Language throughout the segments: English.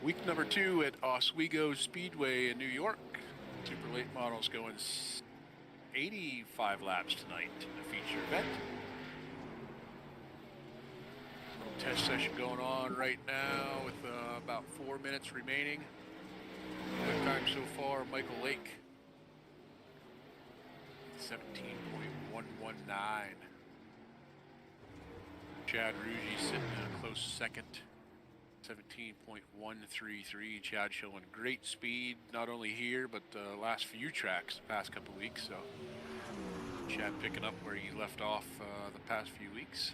Week number 2 at Oswego Speedway in New York. Super late models going 85 laps tonight in the feature event. Little test session going on right now with about 4 minutes remaining. Quick time so far, Michael Lake, 17.119. Chad Rugy sitting in a close second, 17.133. Chad showing great speed, not only here, but the last few tracks the past couple weeks. So Chad picking up where he left off the past few weeks.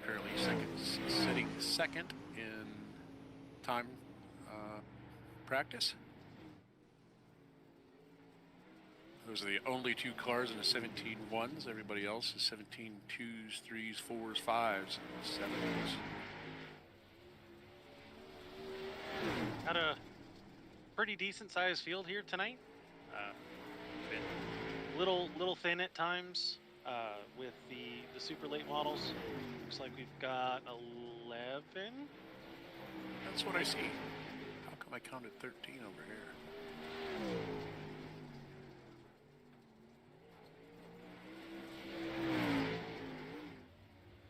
Currently sitting second in time practice. Those are the only two cars in the 17.1s. Everybody else is 17.2s, 3s, 4s, 5s, and 7s. Had a pretty decent sized field here tonight. Been little thin at times with the super late models. Looks like we've got 11. That's what I see. How come I counted 13 over here?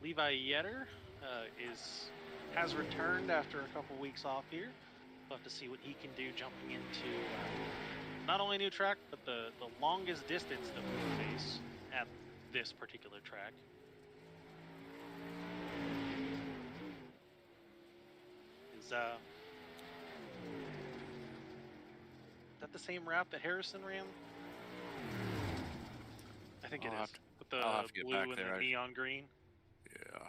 Levi Yetter has returned after a couple weeks off here. We'll have to see what he can do jumping into not only a new track, but the longest distance that we face at this particular track. Is that the same route that Harrison ran? I think it is. With the blue and the neon green. Yeah.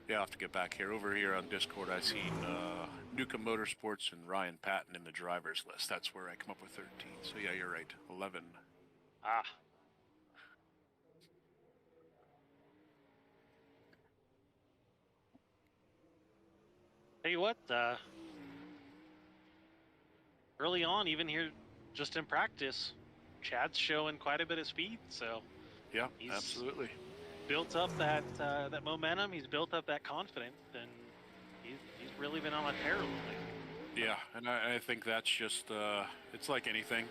Yeah, I'll have to get back here. Over here on Discord, I've seen Nuka Motorsports and Ryan Patton in the driver's list. That's where I come up with 13. So yeah, you're right. 11. Ah. Tell you what, early on, even here, just in practice, Chad's showing quite a bit of speed. So yeah, absolutely. Built up that momentum. He's built up that confidence, and he's really been on a tear lately. Yeah, and I think that's just it's like anything.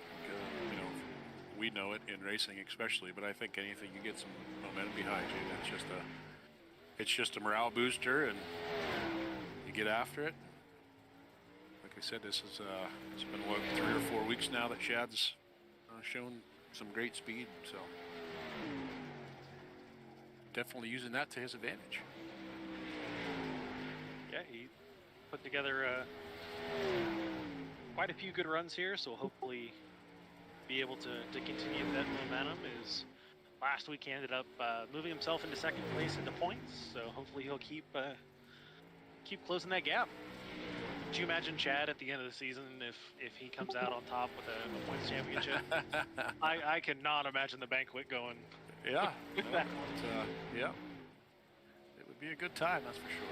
We know it in racing, especially. But I think anything you get some momentum behind you, it's just a morale booster, and you get after it. Like I said, this is it's been 3 or 4 weeks now that Chad's shown some great speed. So. Definitely using that to his advantage. Yeah, he put together quite a few good runs here, so hopefully be able to continue that momentum. Is last week he ended up moving himself into second place into points, so hopefully he'll keep closing that gap. Could you imagine Chad at the end of the season if he comes out on top with a points championship? I cannot imagine the banquet going. Yeah, yeah, it would be a good time, that's for sure.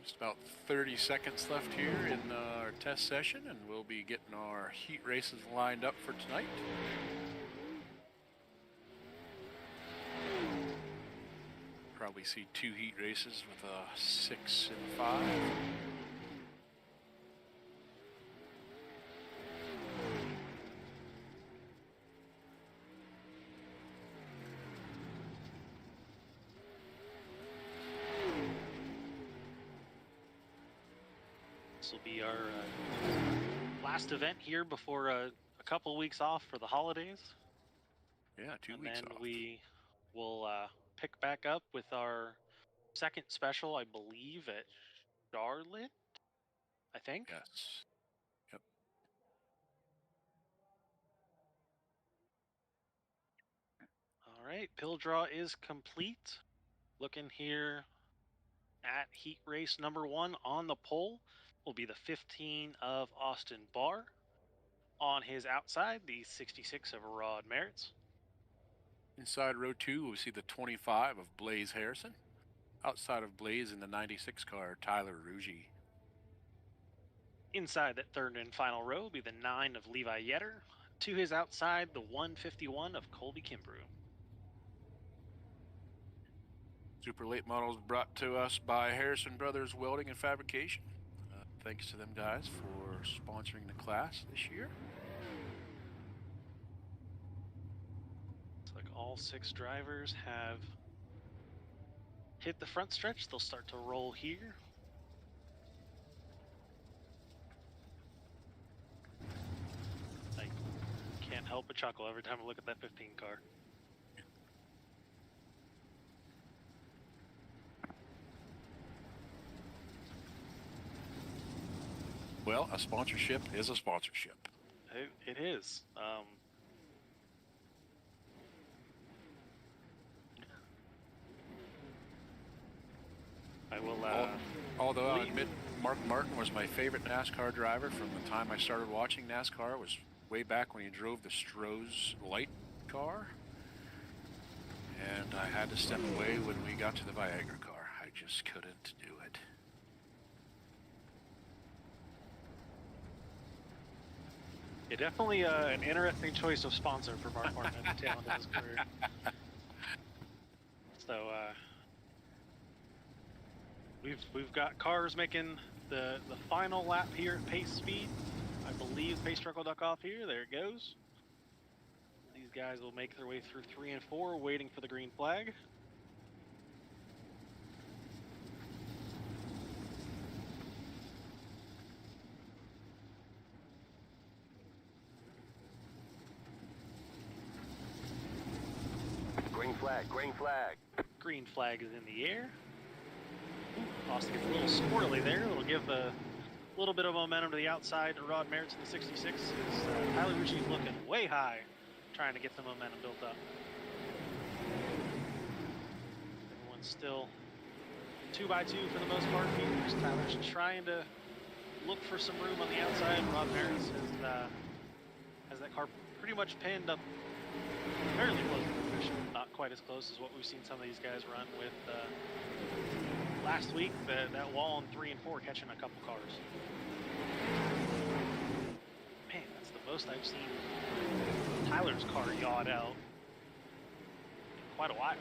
Just about 30 seconds left here in our test session, and we'll be getting our heat races lined up for tonight. Probably see 2 heat races with a 6 and 5. This will be our last event here before a couple weeks off for the holidays. Yeah, 2 weeks off. And then we will pick back up with our second special, I believe, at Charlotte, I think. Yes. Yep. All right, pill draw is complete. Looking here at heat race number 1 on the pole will be the 15 of Austin Barr. On his outside, the 66 of Rod Merritts. Inside row 2, we see the 25 of Blaze Harrison. Outside of Blaze in the 96 car, Tyler Rugy. Inside that third and final row will be the 9 of Levi Yetter, to his outside, the 151 of Colby Kimbrough. Super late models brought to us by Harrison Brothers Welding and Fabrication. Thanks to them guys for sponsoring the class this year. Looks like all 6 drivers have hit the front stretch. They'll start to roll here. I can't help but chuckle every time I look at that 15 car. Well, a sponsorship is a sponsorship. It is. I will. Although I'll admit, Mark Martin was my favorite NASCAR driver from the time I started watching NASCAR. It was way back when he drove the Stroh's light car. And I had to step away when we got to the Viagra car. I just couldn't do it. Yeah, definitely an interesting choice of sponsor for Mark Martin at the tail end of his career. So we've got cars making the final lap here at pace speed. I believe pace truck will duck off here. There it goes. These guys will make their way through 3 and 4, waiting for the green flag. Green flag, green flag. Green flag is in the air. Ooh, Austin gets a little squirrely there. It'll give a little bit of momentum to the outside. Rod Merritt's in the 66. Tyler Ritchie's looking way high, trying to get some momentum built up. Everyone's still 2x2 for the most part. Tyler's trying to look for some room on the outside. Rod Merritt has that car pretty much pinned up fairly close to the finish. Not quite as close as what we've seen some of these guys run with last week. That wall in 3 and 4 catching a couple cars. Man, that's the most I've seen Tyler's car yawed out in quite a while.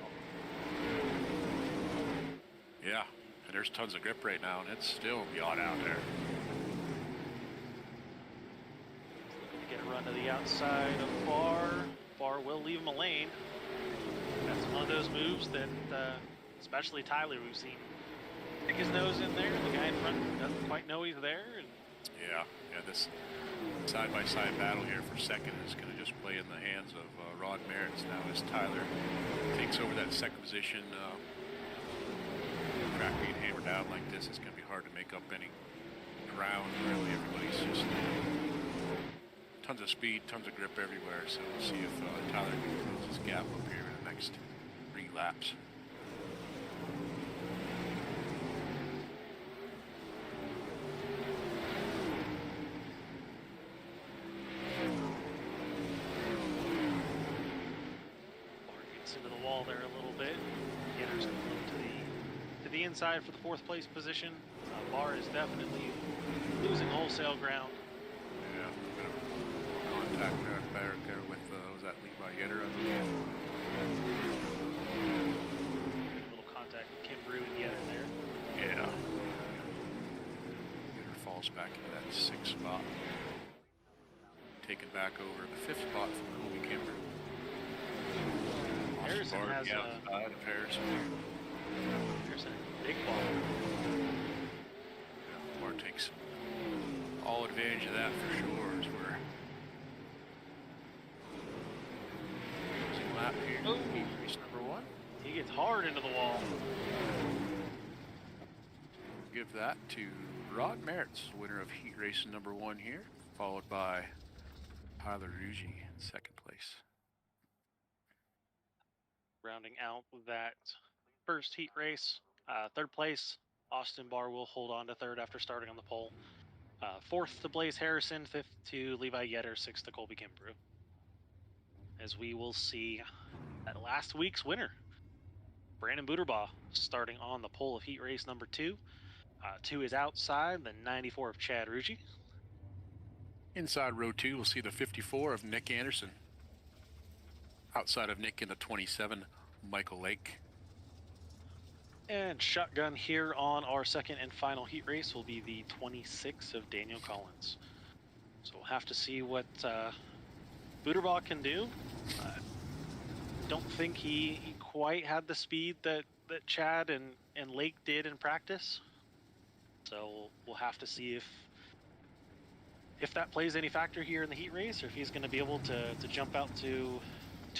Yeah, and there's tons of grip right now, and it's still yawed out there. Looking to get a run to the outside of Barr. Barr will leave him a lane. That's one of those moves that, especially Tyler, we've seen stick his nose in there. The guy in front doesn't quite know he's there. And Yeah, this side-by-side battle here for second is going to just play in the hands of Rod Merritt now as Tyler takes over that second position. Track being hammered down like this, it's going to be hard to make up any ground. Really, everybody's just tons of speed, tons of grip everywhere. So we'll see if Tyler can close his gap up here in the next 3 laps. into the wall there a little bit. Getter's going to look to the inside for the 4th place position. Barr is definitely losing wholesale ground. Yeah, a bit of contact back there with, was that Levi Yetter, I believe? A little contact with Kimbrough and Yetter there. Yeah. Yetter falls back into that 6th spot. Taken back over the 5th spot from Colby Kimbrough. Harrison has the outside of Harrison. Harrison, big ball. Yeah, Barr takes all advantage of that for sure as we're losing lap here. Oh. Race number 1. He gets hard into the wall. Give that to Rod Merritt, winner of heat race number 1 here, followed by Tyler Rugy in 2nd place. Rounding out that first heat race, 3rd place, Austin Barr will hold on to 3rd after starting on the pole. 4th to Blaze Harrison, 5th to Levi Yetter, 6th to Colby Kimbrough. As we will see that last week's winner, Brandon Buderbaugh, starting on the pole of heat race number 2. To his outside, the 94 of Chad Rugy. Inside row 2, we'll see the 54 of Nick Anderson. Outside of Nick in the 27, Michael Lake. And shotgun here on our second and final heat race will be the 26 of Daniel Collins. So we'll have to see what Buderbaugh can do. Don't think he quite had the speed that Chad and Lake did in practice. So we'll have to see if that plays any factor here in the heat race, or if he's going to be able to jump out to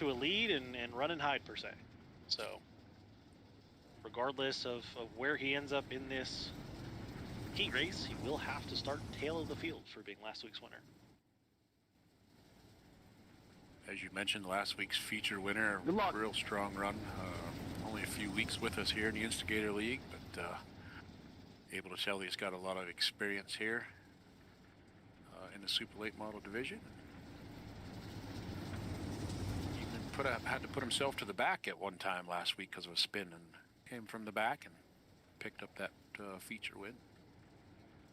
a lead and run and hide per se. So regardless of where he ends up in this heat race, he will have to start tail of the field for being last week's winner. As you mentioned, last week's feature winner, real strong run. Only a few weeks with us here in the Instigator League, but able to tell he's got a lot of experience here in the superlate model division. Even had to put himself to the back at one time last week because of a spin, and came from the back and picked up that feature win.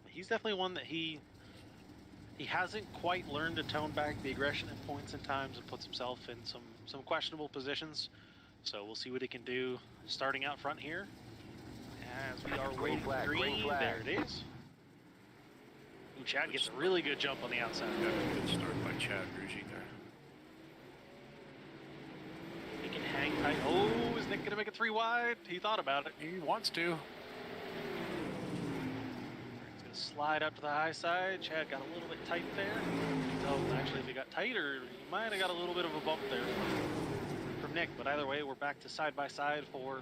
He's definitely one that he hasn't quite learned to tone back the aggression at points and times, and puts himself in some questionable positions. So we'll see what he can do starting out front here. As we are waiting for green, there it is. Ooh, Chad gets a really good jump on the outside. Got a good start by Chad Rugy there. He can hang tight. Oh, is Nick gonna make it 3 wide? He thought about it. He wants to. Slide up to the high side. Chad got a little bit tight there. Oh, actually, if he got tighter, he might have got a little bit of a bump there from Nick. But either way, we're back to side by side for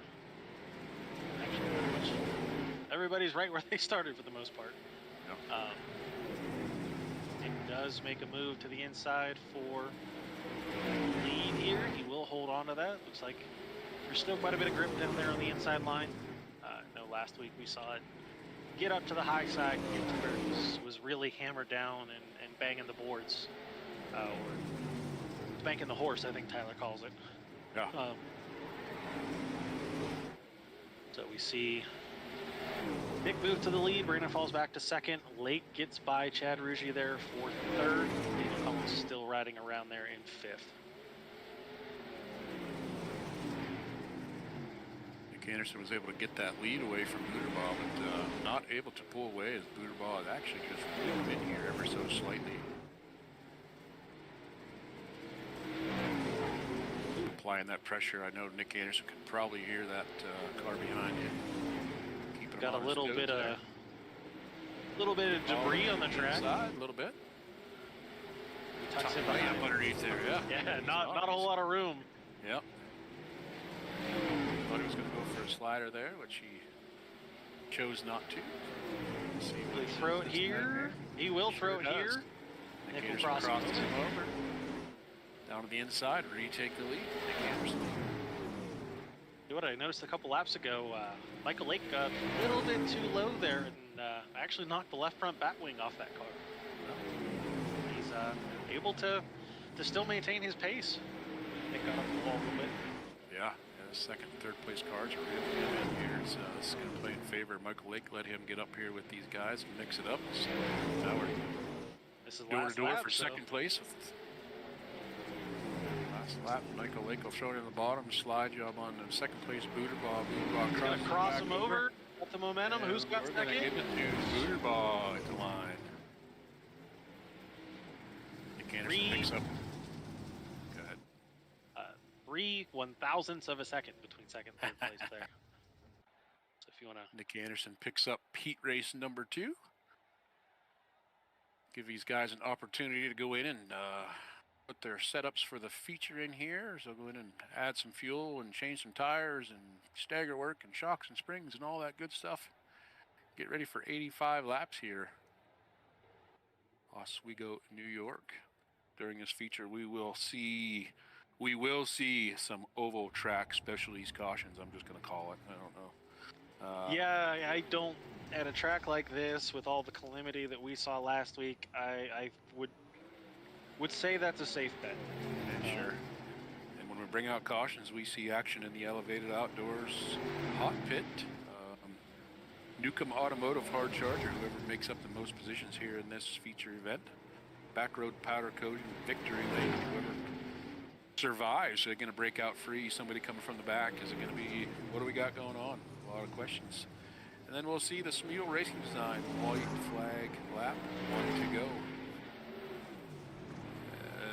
actually pretty much everybody's right where they started for the most part. Yep. Nick does make a move to the inside for lead here. He will hold on to that. Looks like there's still quite a bit of grip down there on the inside line. No, last week we saw it get up to the high side, get to where it was really hammered down and banging the boards, or banking the horse, I think Tyler calls it. Yeah. So we see Nick move to the lead. Brandon falls back to second. Lake gets by Chad Rugy there for third. Daniel Collins still riding around there in fifth. Anderson was able to get that lead away from Buderbaugh, but not able to pull away as Buderbaugh had actually just reeled in here ever so slightly. Applying that pressure, I know Nick Anderson could probably hear that car behind him. Keeping got a little bit of debris on the track. Inside, a little bit. Tucks him up underneath there, yeah. Yeah, not a whole lot of room. Yep. Thought he was going to go for a slider there, which he chose not to. See, will he throw it here? He will throw it here. Nick Anderson crosses him over. Down to the inside, retake the lead. Nick Anderson. You know what I noticed a couple laps ago? Michael Lake got a little bit too low there and actually knocked the left front back wing off that car. He's able to still maintain his pace. Nick got up the wall a little bit. Yeah. Second and third place cars are really good in here, so this is going to play in favor of Michael Lake. Let him get up here with these guys and mix it up. So now we're door to door for second place. Last lap, Michael Lake will throw it in the bottom. Slide job on the second place, Buderbaugh. Buderbaugh cross him over. Got the momentum. Who's got second? We're going to give it to Buderbaugh at the line. Nick Anderson picks up. 3/1000ths of a second between second and third place there. So if you want to... Nick Anderson picks up heat race number 2. Give these guys an opportunity to go in and put their setups for the feature in here. So go in and add some fuel and change some tires and stagger work and shocks and springs and all that good stuff. Get ready for 85 laps here. Oswego, New York. During this feature, we will see some oval track specialties cautions. I'm just going to call it. I don't know. Yeah, I don't. At a track like this, with all the calamity that we saw last week, I would say that's a safe bet. Yeah, sure. And when we bring out cautions, we see action in the elevated outdoors hot pit. Newcomb Automotive Hard Charger, whoever makes up the most positions here in this feature event. back road powder coating, victory lane, whoever survives, they're going to break out free. Somebody coming from the back. Is it going to be, what do we got going on? A lot of questions. And then we'll see the Smule Racing Design white flag lap, 1 to go.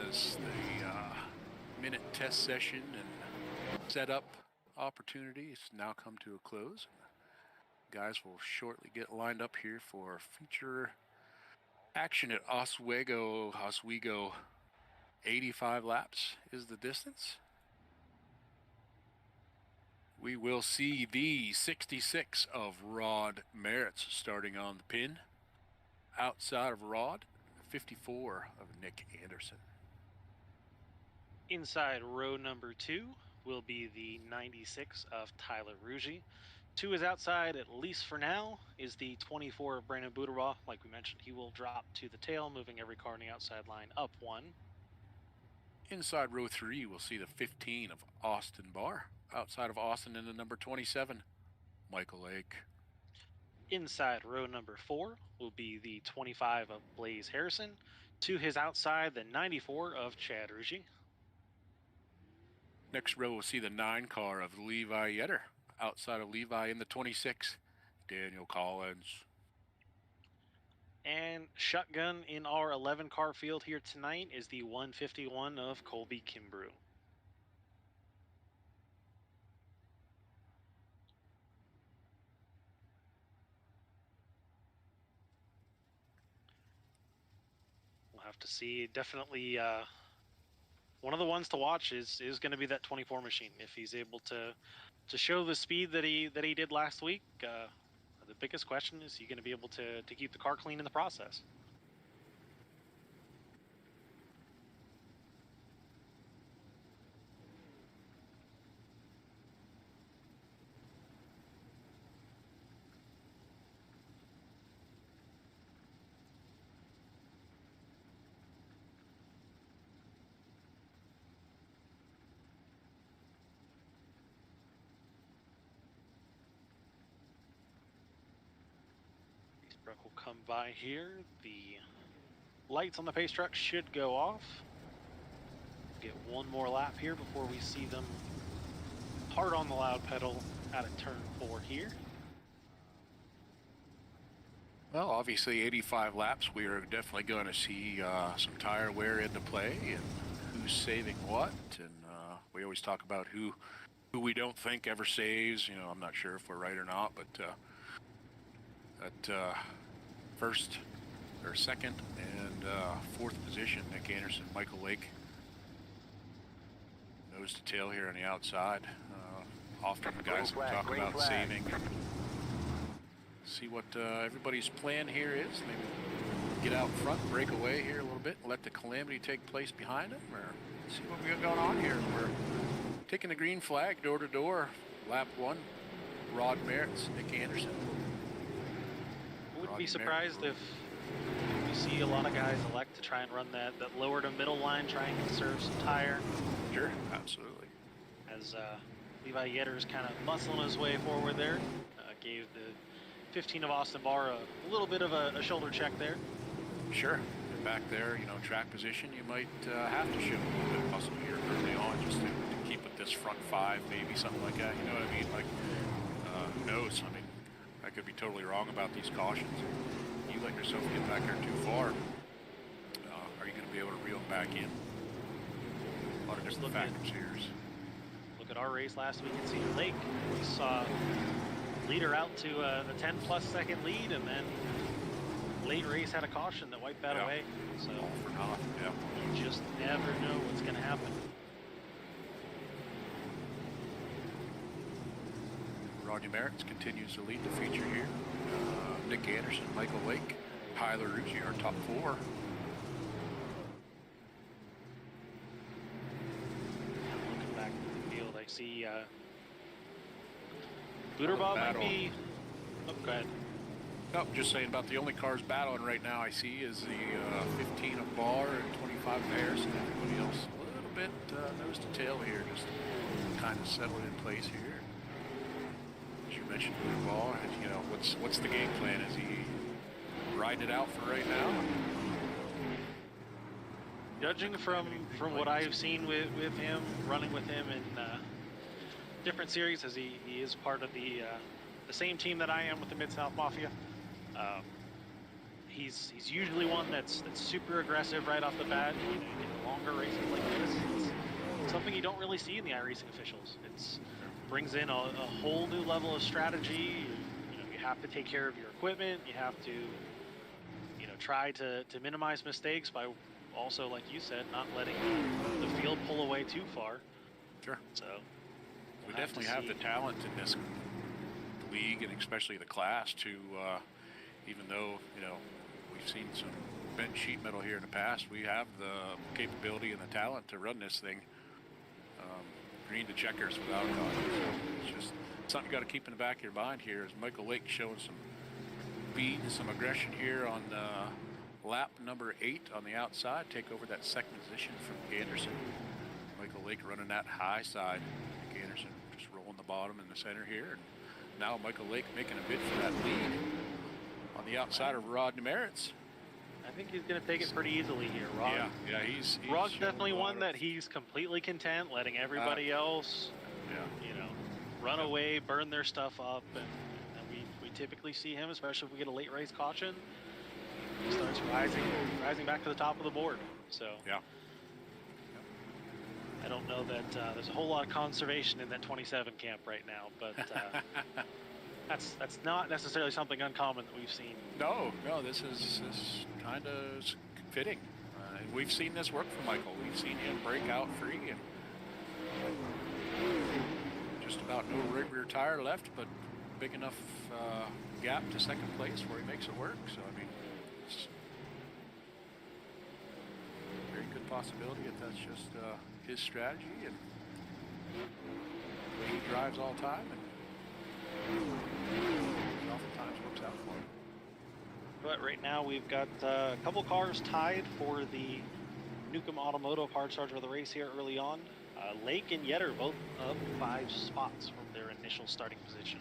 As the minute test session and setup opportunities now come to a close. Guys will shortly get lined up here for feature action at Oswego. 85 laps is the distance. We will see the 66 of Rod Merritt's starting on the pin. Outside of Rod, 54 of Nick Anderson. Inside row number 2 will be the 96 of Tyler Ruggie. 2 is outside, at least for now, is the 24 of Brandon Buderbaugh. Like we mentioned, he will drop to the tail, moving every car on the outside line up 1. Inside row 3, we'll see the 15 of Austin Barr. Outside of Austin in the number 27, Michael Lake. Inside row number 4 will be the 25 of Blaze Harrison. To his outside, the 94 of Chad Ruggie. Next row, we'll see the 9 car of Levi Yetter. Outside of Levi in the 26, Daniel Collins. And shotgun in our 11 car field here tonight is the 151 of Colby Kimbrough. We'll have to see. Definitely one of the ones to watch is going to be that 24 machine. If he's able to show the speed that he did last week, the biggest question is he going to be able to keep the car clean in the process. Will come by here. The lights on the pace truck should go off. Get one more lap here before we see them hard on the loud pedal out of turn 4 here. Well, obviously 85 laps, we are definitely going to see some tire wear into play and who's saving what. And we always talk about who we don't think ever saves. You know, I'm not sure if we're right or not, but at first or second and 4th position, Nick Anderson, Michael Lake, nose to tail here on the outside. Often guys talk about saving. See what everybody's plan here is. Maybe get out front, break away here a little bit, and let the calamity take place behind them, or see what we got going on here. We're taking the green flag door to door. Lap 1, Rod Merritt's, Nick Anderson. Wouldn't be surprised if we see a lot of guys elect to try and run that lower to middle line, try and conserve some tire. Sure, absolutely. As Levi Yetter's kind of muscling his way forward there, gave the 15 of Austin Barr a little bit of a shoulder check there. Sure, and back there, you know, track position, you might have to show a little bit of muscle here early on just to keep with this front 5, maybe something like that. You know what I mean? Like, who knows? I mean, I could be totally wrong about these cautions. You let yourself get back there too far, are you going to be able to reel back in? A lot of different factors here. Look at our race last week at Cedar Lake. We saw leader out to a 10-plus second lead, and then late race had a caution that wiped that away. So all for naught. Yeah. You just never know what's going to happen. Rodney Merritt continues to lead the feature here. Nick Anderson, Michael Lake, Tyler Ruggie are top 4. Looking back to the field, I see Buderbaugh might be... Oh, go ahead. No, just saying about the only cars battling right now I see is the 15 of Barr and 25 of Harrison. Everybody else a little bit nose to tail here, just kind of settling in place here. As you mentioned, Buderbaugh, you know, what's the game plan? Is he riding it out for right now? Judging from what I've seen with him, running with him in different series, as he is part of the same team that I am with the Mid-South Mafia. He's usually one that's super aggressive right off the bat. You know, you get the longer races like this. It's something you don't really see in the iracing officials. It's brings in a whole new level of strategy. You know, you have to take care of your equipment. You have to, you know, try to minimize mistakes by also, like you said, not letting the field pull away too far. Sure. So we definitely have the talent in this league, and especially the class, to even though, you know, we've seen some bent sheet metal here in the past, we have the capability and the talent to run this thing green to checkers without a caution. So it's just something you got to keep in the back of your mind here. Is Michael Lake showing some speed and some aggression here on lap number 8 on the outside, take over that second position from Anderson. Michael Lake running that high side. Anderson just rolling the bottom in the center here. And now Michael Lake making a bid for that lead on the outside of Rod Nemeritz. I think he's going to take it pretty easily here, Rod. Yeah, he's Rod's definitely one that he's completely content letting everybody else, you know, run away, burn their stuff up, and we typically see him, especially if we get a late race caution, he starts rising back to the top of the board. So yeah, I don't know that there's a whole lot of conservation in that 27 camp right now, but that's not necessarily something uncommon that we've seen. No, this is kind of fitting. We've seen this work for Michael. We've seen him break out free and just about no rear tire left, but big enough gap to second place where he makes it work. So I mean, it's a very good possibility if that's just his strategy and the way he drives all the time, and it oftentimes works out for him. But right now we've got a couple cars tied for the Newcomb Automotive hard start of the race here early on. Lake and Yetter both up 5 spots from their initial starting position.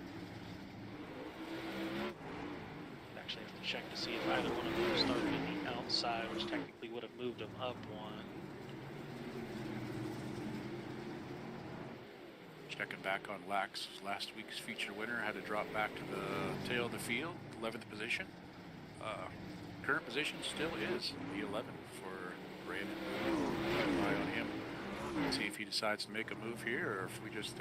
Actually have to check to see if either one of them started in the outside, which technically would have moved them up 1. Checking back on last week's feature winner, had to drop back to the tail of the field, 11th position. Current position still is the 11 for Brandon. Keep an eye on him. See if he decides to make a move here, or if we just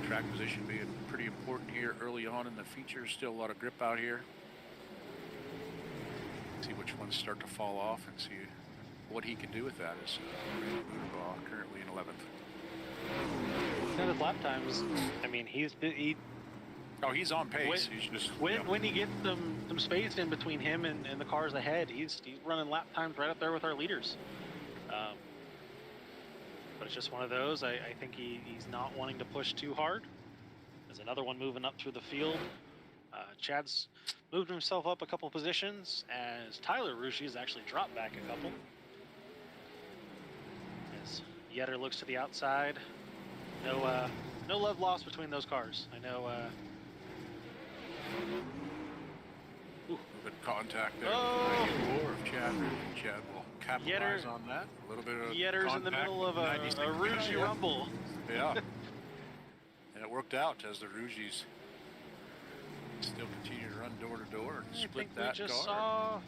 track position being pretty important here early on in the feature. Still a lot of grip out here. See which ones start to fall off and see what he can do with that. Is currently in 11th. His lap times, I mean, he's on pace. He's just when he gets some space in between him and the cars ahead, he's running lap times right up there with our leaders. But it's just one of those. I think he's not wanting to push too hard. There's another one moving up through the field. Chad's moved himself up a couple positions as Tyler Rushi has actually dropped back a couple. As Yetter looks to the outside. No love lost between those cars. I know. Good contact there. Oh! Of Chad. Chad will capitalize on that. A little bit of Yetter's in the middle of a Rougi rumble. Yeah. And it worked out as the Rougis still continue to run door to door and split that car. We just saw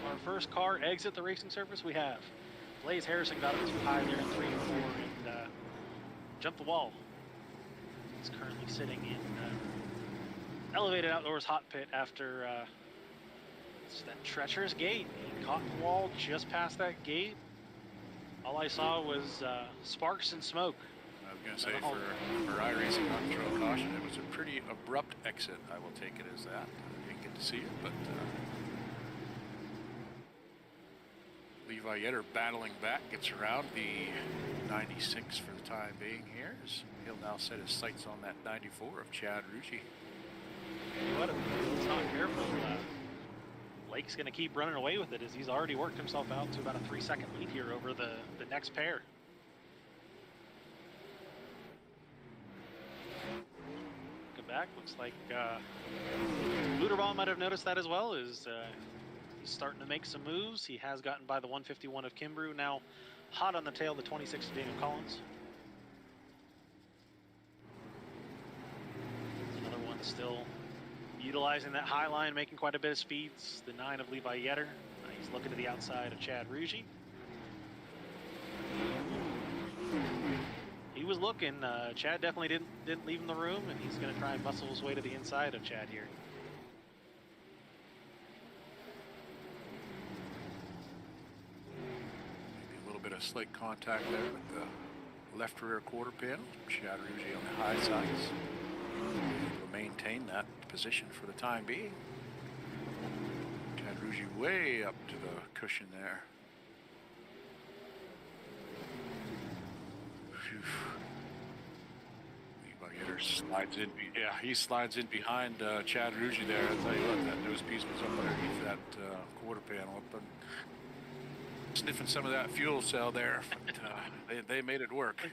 our first car exit the racing surface. We have Blaze Harrison got it too high there in 3 and 4 and jumped the wall. He's currently sitting in elevated outdoors hot pit after that treacherous gate. He caught the wall just past that gate. All I saw was sparks and smoke. I was going to say, for iracing on trail caution, it was a pretty abrupt exit. I will take it as that. I didn't get to see it, but Levi Yetter battling back, gets around the 96 for the time being here. He'll now set his sights on that 94 of Chad Rucci. What if he's not careful? Lake's going to keep running away with it as he's already worked himself out to about a 3-second lead here over the next pair. Looking back, looks like Luderball might have noticed that as well. He's starting to make some moves. He has gotten by the 151 of Kimbrew, now hot on the tail, the 26 of Daniel Collins. Another one still utilizing that high line, making quite a bit of speeds. The 9 of Levi Yetter. He's looking to the outside of Chad Rugy. He was looking. Chad definitely didn't leave him the room, and he's going to try and muscle his way to the inside of Chad here. Maybe a little bit of slight contact there with the left rear quarter panel. Chad Rugy on the high sides. Able to maintain that position for the time being. Chad Rugy way up to the cushion there. Levi Yetter slides in. Yeah, he slides in behind Chad Rugy there. I'll tell you what, that nose piece was up underneath that quarter panel, up and sniffing some of that fuel cell there. But they made it work.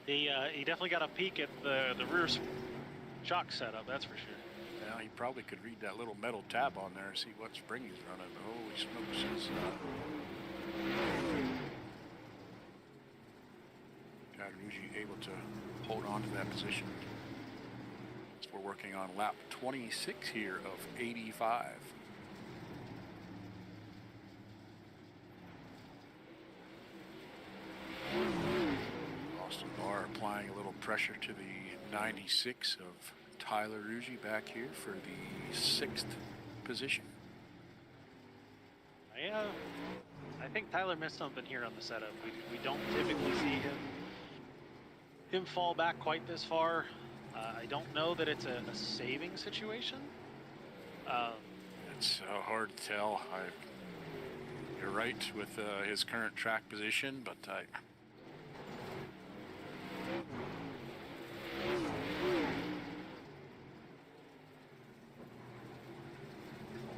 He definitely got a peek at the rear shock setup, that's for sure. Yeah, he probably could read that little metal tab on there and see what spring he's running. Holy smokes! Chad Rugy able to hold on to that position. So we're working on lap 26 here of 85. Austin Barr applying a little pressure to the 96 of Tyler Rugy back here for the 6th position. I think Tyler missed something here on the setup. We don't typically see him fall back quite this far. I don't know that it's a saving situation. It's hard to tell. You're right with his current track position, but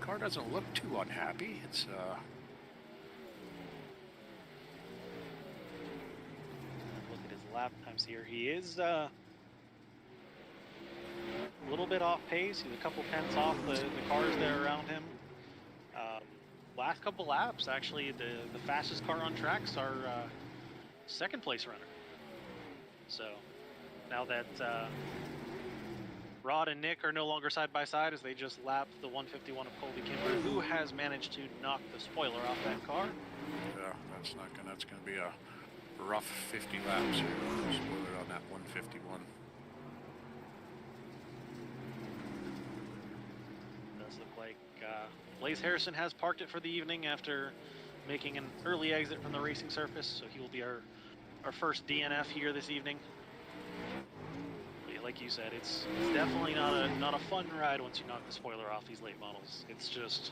car doesn't look too unhappy. It's look at his lap times here. He is a little bit off pace. He's a couple tenths off the cars there around him. Last couple laps, actually, the fastest car on track's our second place runner. So now that Rod and Nick are no longer side by side as they just lapped the 151 of Colby Kimber, who has managed to knock the spoiler off that car. Yeah, that's going to be a rough 50 laps here. Spoiler on that 151. Does look like Blaze Harrison has parked it for the evening after making an early exit from the racing surface, so he will be our first DNF here this evening. Like you said, it's definitely not a fun ride once you knock the spoiler off these late models. It's just,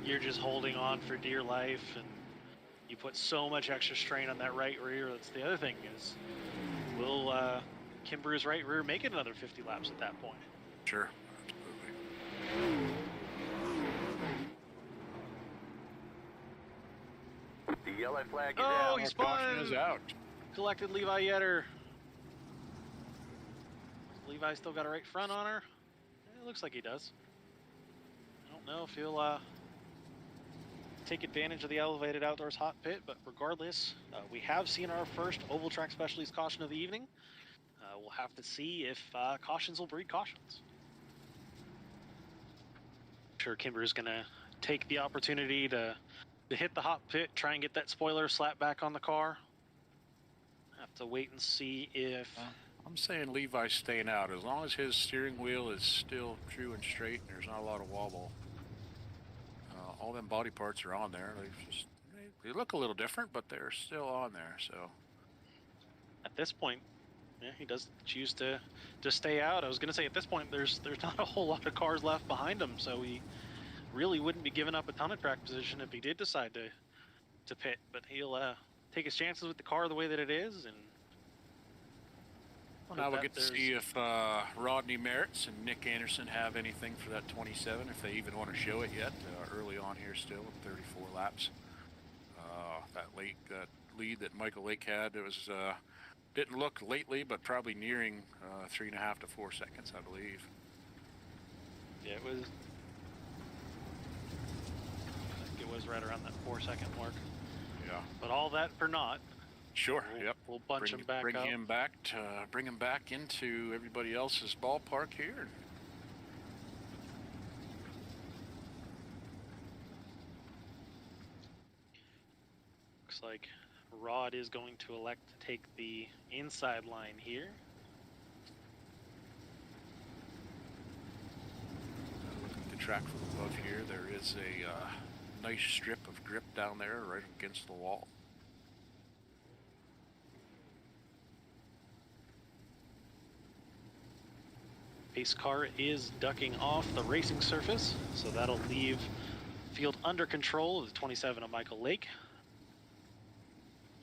you're just holding on for dear life, and you put so much extra strain on that right rear. That's the other thing is, will Kimbrew's right rear make it another 50 laps at that point? Sure, absolutely. The yellow flag is Oh, out. he Caution is spun! out. Collected Levi Yetter. Levi's still got a right front on her. It looks like he does. I don't know if he'll take advantage of the elevated outdoors hot pit, but regardless, we have seen our first oval track specialties caution of the evening. We'll have to see if cautions will breed cautions. I'm sure Kimber's gonna take the opportunity to hit the hot pit, try and get that spoiler slapped back on the car. Have to wait and see if I'm saying Levi's staying out as long as his steering wheel is still true and straight and there's not a lot of wobble. All them body parts are on there. They look a little different, but they're still on there. So at this point, yeah, he does choose to stay out. I was gonna say at this point, there's not a whole lot of cars left behind him, so he really wouldn't be giving up a ton of track position if he did decide to pit. But he'll take his chances with the car the way that it is, and now we'll get to see if Rodney Merritts and Nick Anderson have anything for that 27, if they even want to show it yet. Early on here still, 34 laps. That lead that Michael Lake had, it was didn't look lately, but probably nearing 3.5 to 4 seconds, I believe. yeah, it was right around that 4-second mark. Yeah. But all that for naught. Sure. Yep. We'll bunch him back up. Bring him back into everybody else's ballpark here. Looks like Rod is going to elect to take the inside line here. Looking at the track from above here, there is a nice strip of grip down there right against the wall. Pace car is ducking off the racing surface, so that'll leave field under control of the 27 of Michael Lake.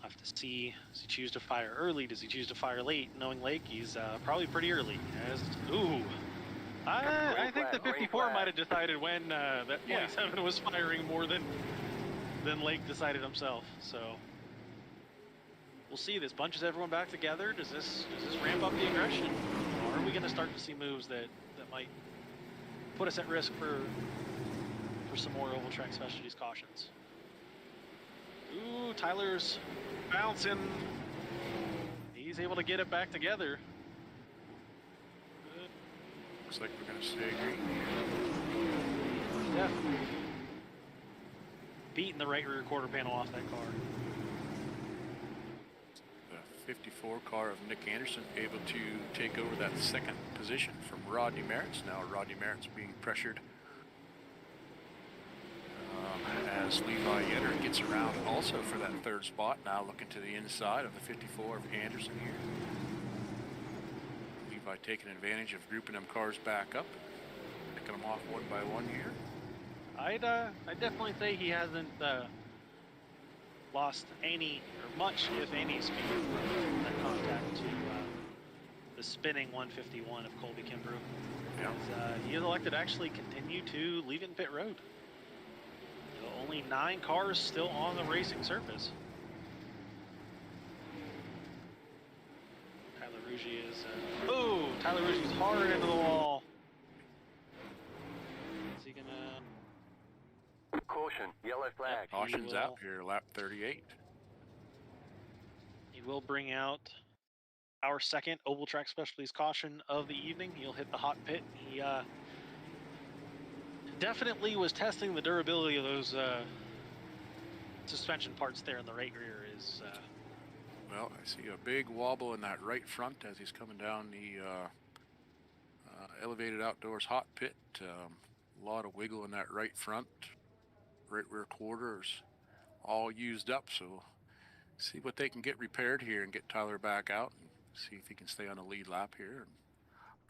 Have to see, does he choose to fire early? Does he choose to fire late? Knowing Lake, he's probably pretty early. I think the 54 might have decided when that 27 was firing more than Lake decided himself. So we'll see. This bunches everyone back together. Does this ramp up the aggression? Or are we going to start to see moves that might put us at risk for some more oval track specialties cautions? Ooh, Tyler's bouncing. He's able to get it back together. Good. Looks like we're going to stay green. Definitely. Beating the right rear quarter panel off that car. The 54 car of Nick Anderson able to take over that second position from Rodney Merritt's. Now Rodney Merritt's being pressured as Levi Yetter gets around also for that third spot. Now looking to the inside of the 54 of Anderson here. Levi taking advantage of grouping them cars back up, picking them off one by one here. I'd definitely say he hasn't lost any or much, if any, speed from that contact to the spinning 151 of Colby Kimbrough. Yeah. He is elected to actually continue to leave it in pit road. Only 9 cars still on the racing surface. Tyler Ruggie is... Tyler Ruggie's hard into the wall. Is he gonna... Caution, yellow flag. Caution's out here, lap 38. He will bring out our second oval track specialties caution of the evening. He'll hit the hot pit. He definitely was testing the durability of those suspension parts there in the right rear. Well, I see a big wobble in that right front as he's coming down the elevated outdoors hot pit. A lot of wiggle in that right front. Right rear quarters all used up, so see what they can get repaired here and get Tyler back out and see if he can stay on the lead lap here, or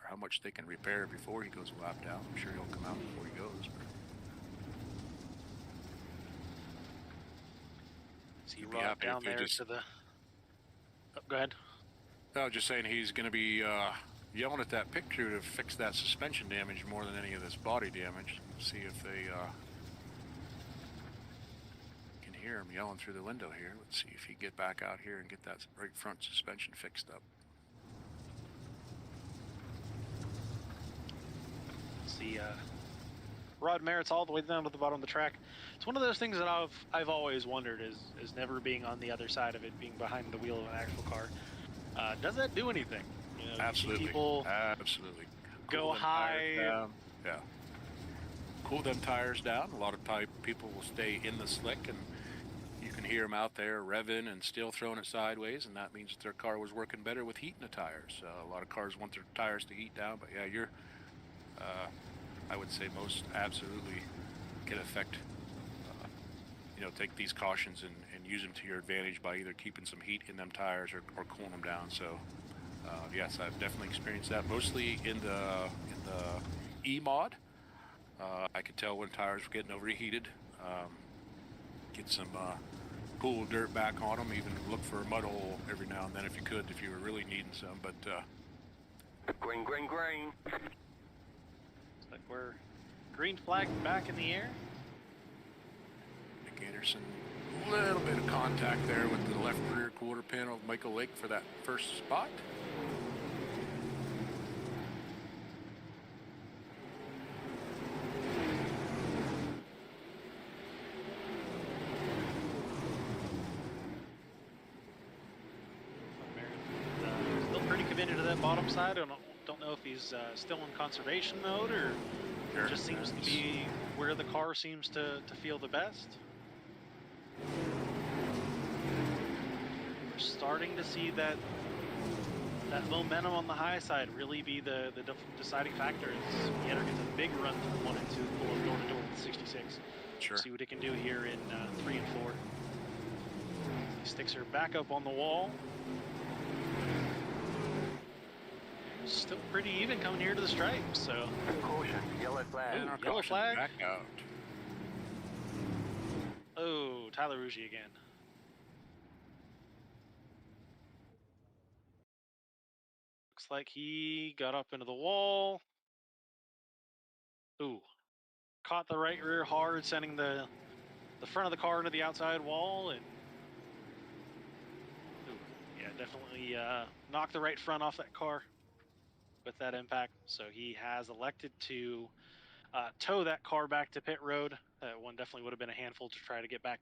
how much they can repair before he goes a lap down. I'm sure he'll come out before he goes. See Rod down there to the... Oh, go ahead. I was just saying he's going to be yelling at that pit crew to fix that suspension damage more than any of this body damage. See if they can hear him yelling through the window here. Let's see if he can get back out here and get that right front suspension fixed up. See, Rod Merritt's all the way down to the bottom of the track. It's one of those things that I've always wondered is never being on the other side of it, being behind the wheel of an actual car. Does that do anything? You know, Absolutely. People Absolutely. go high. Yeah. Cool them tires down. A lot of people will stay in the slick, and you can hear them out there revving and still throwing it sideways, and that means that their car was working better with heating the tires. A lot of cars want their tires to heat down, but yeah, I would say most absolutely can affect, take these cautions and use them to your advantage by either keeping some heat in them tires or cooling them down. So yes, I've definitely experienced that, mostly in the E-mod. I could tell when tires were getting overheated. Get some cool dirt back on them, even look for a mud hole every now and then if you could, if you were really needing some. But Green. Looks like we're green flag back in the air. Nick Anderson, a little bit of contact there with the left rear quarter panel of Michael Lake for that first spot. made it to that bottom side. I don't know if he's still in conservation mode or Sure. just seems to be where the car seems to feel the best. We're starting to see that momentum on the high side really be the deciding factor. As Yetter gets a big run through 1 and 2, pulling door to door with 66. Sure. See what he can do here in 3 and 4. He sticks her back up on the wall. Still pretty even coming here to the stripe, so. Caution, yellow flag. Ooh, And our yellow caution flag. Back out. Oh, Tyler Rugy again. Looks like he got up into the wall. Ooh. Caught the right rear hard, sending the front of the car into the outside wall, and ooh, yeah, definitely knocked the right front off that car with that impact. So he has elected to tow that car back to pit road. That one definitely would have been a handful to try to get back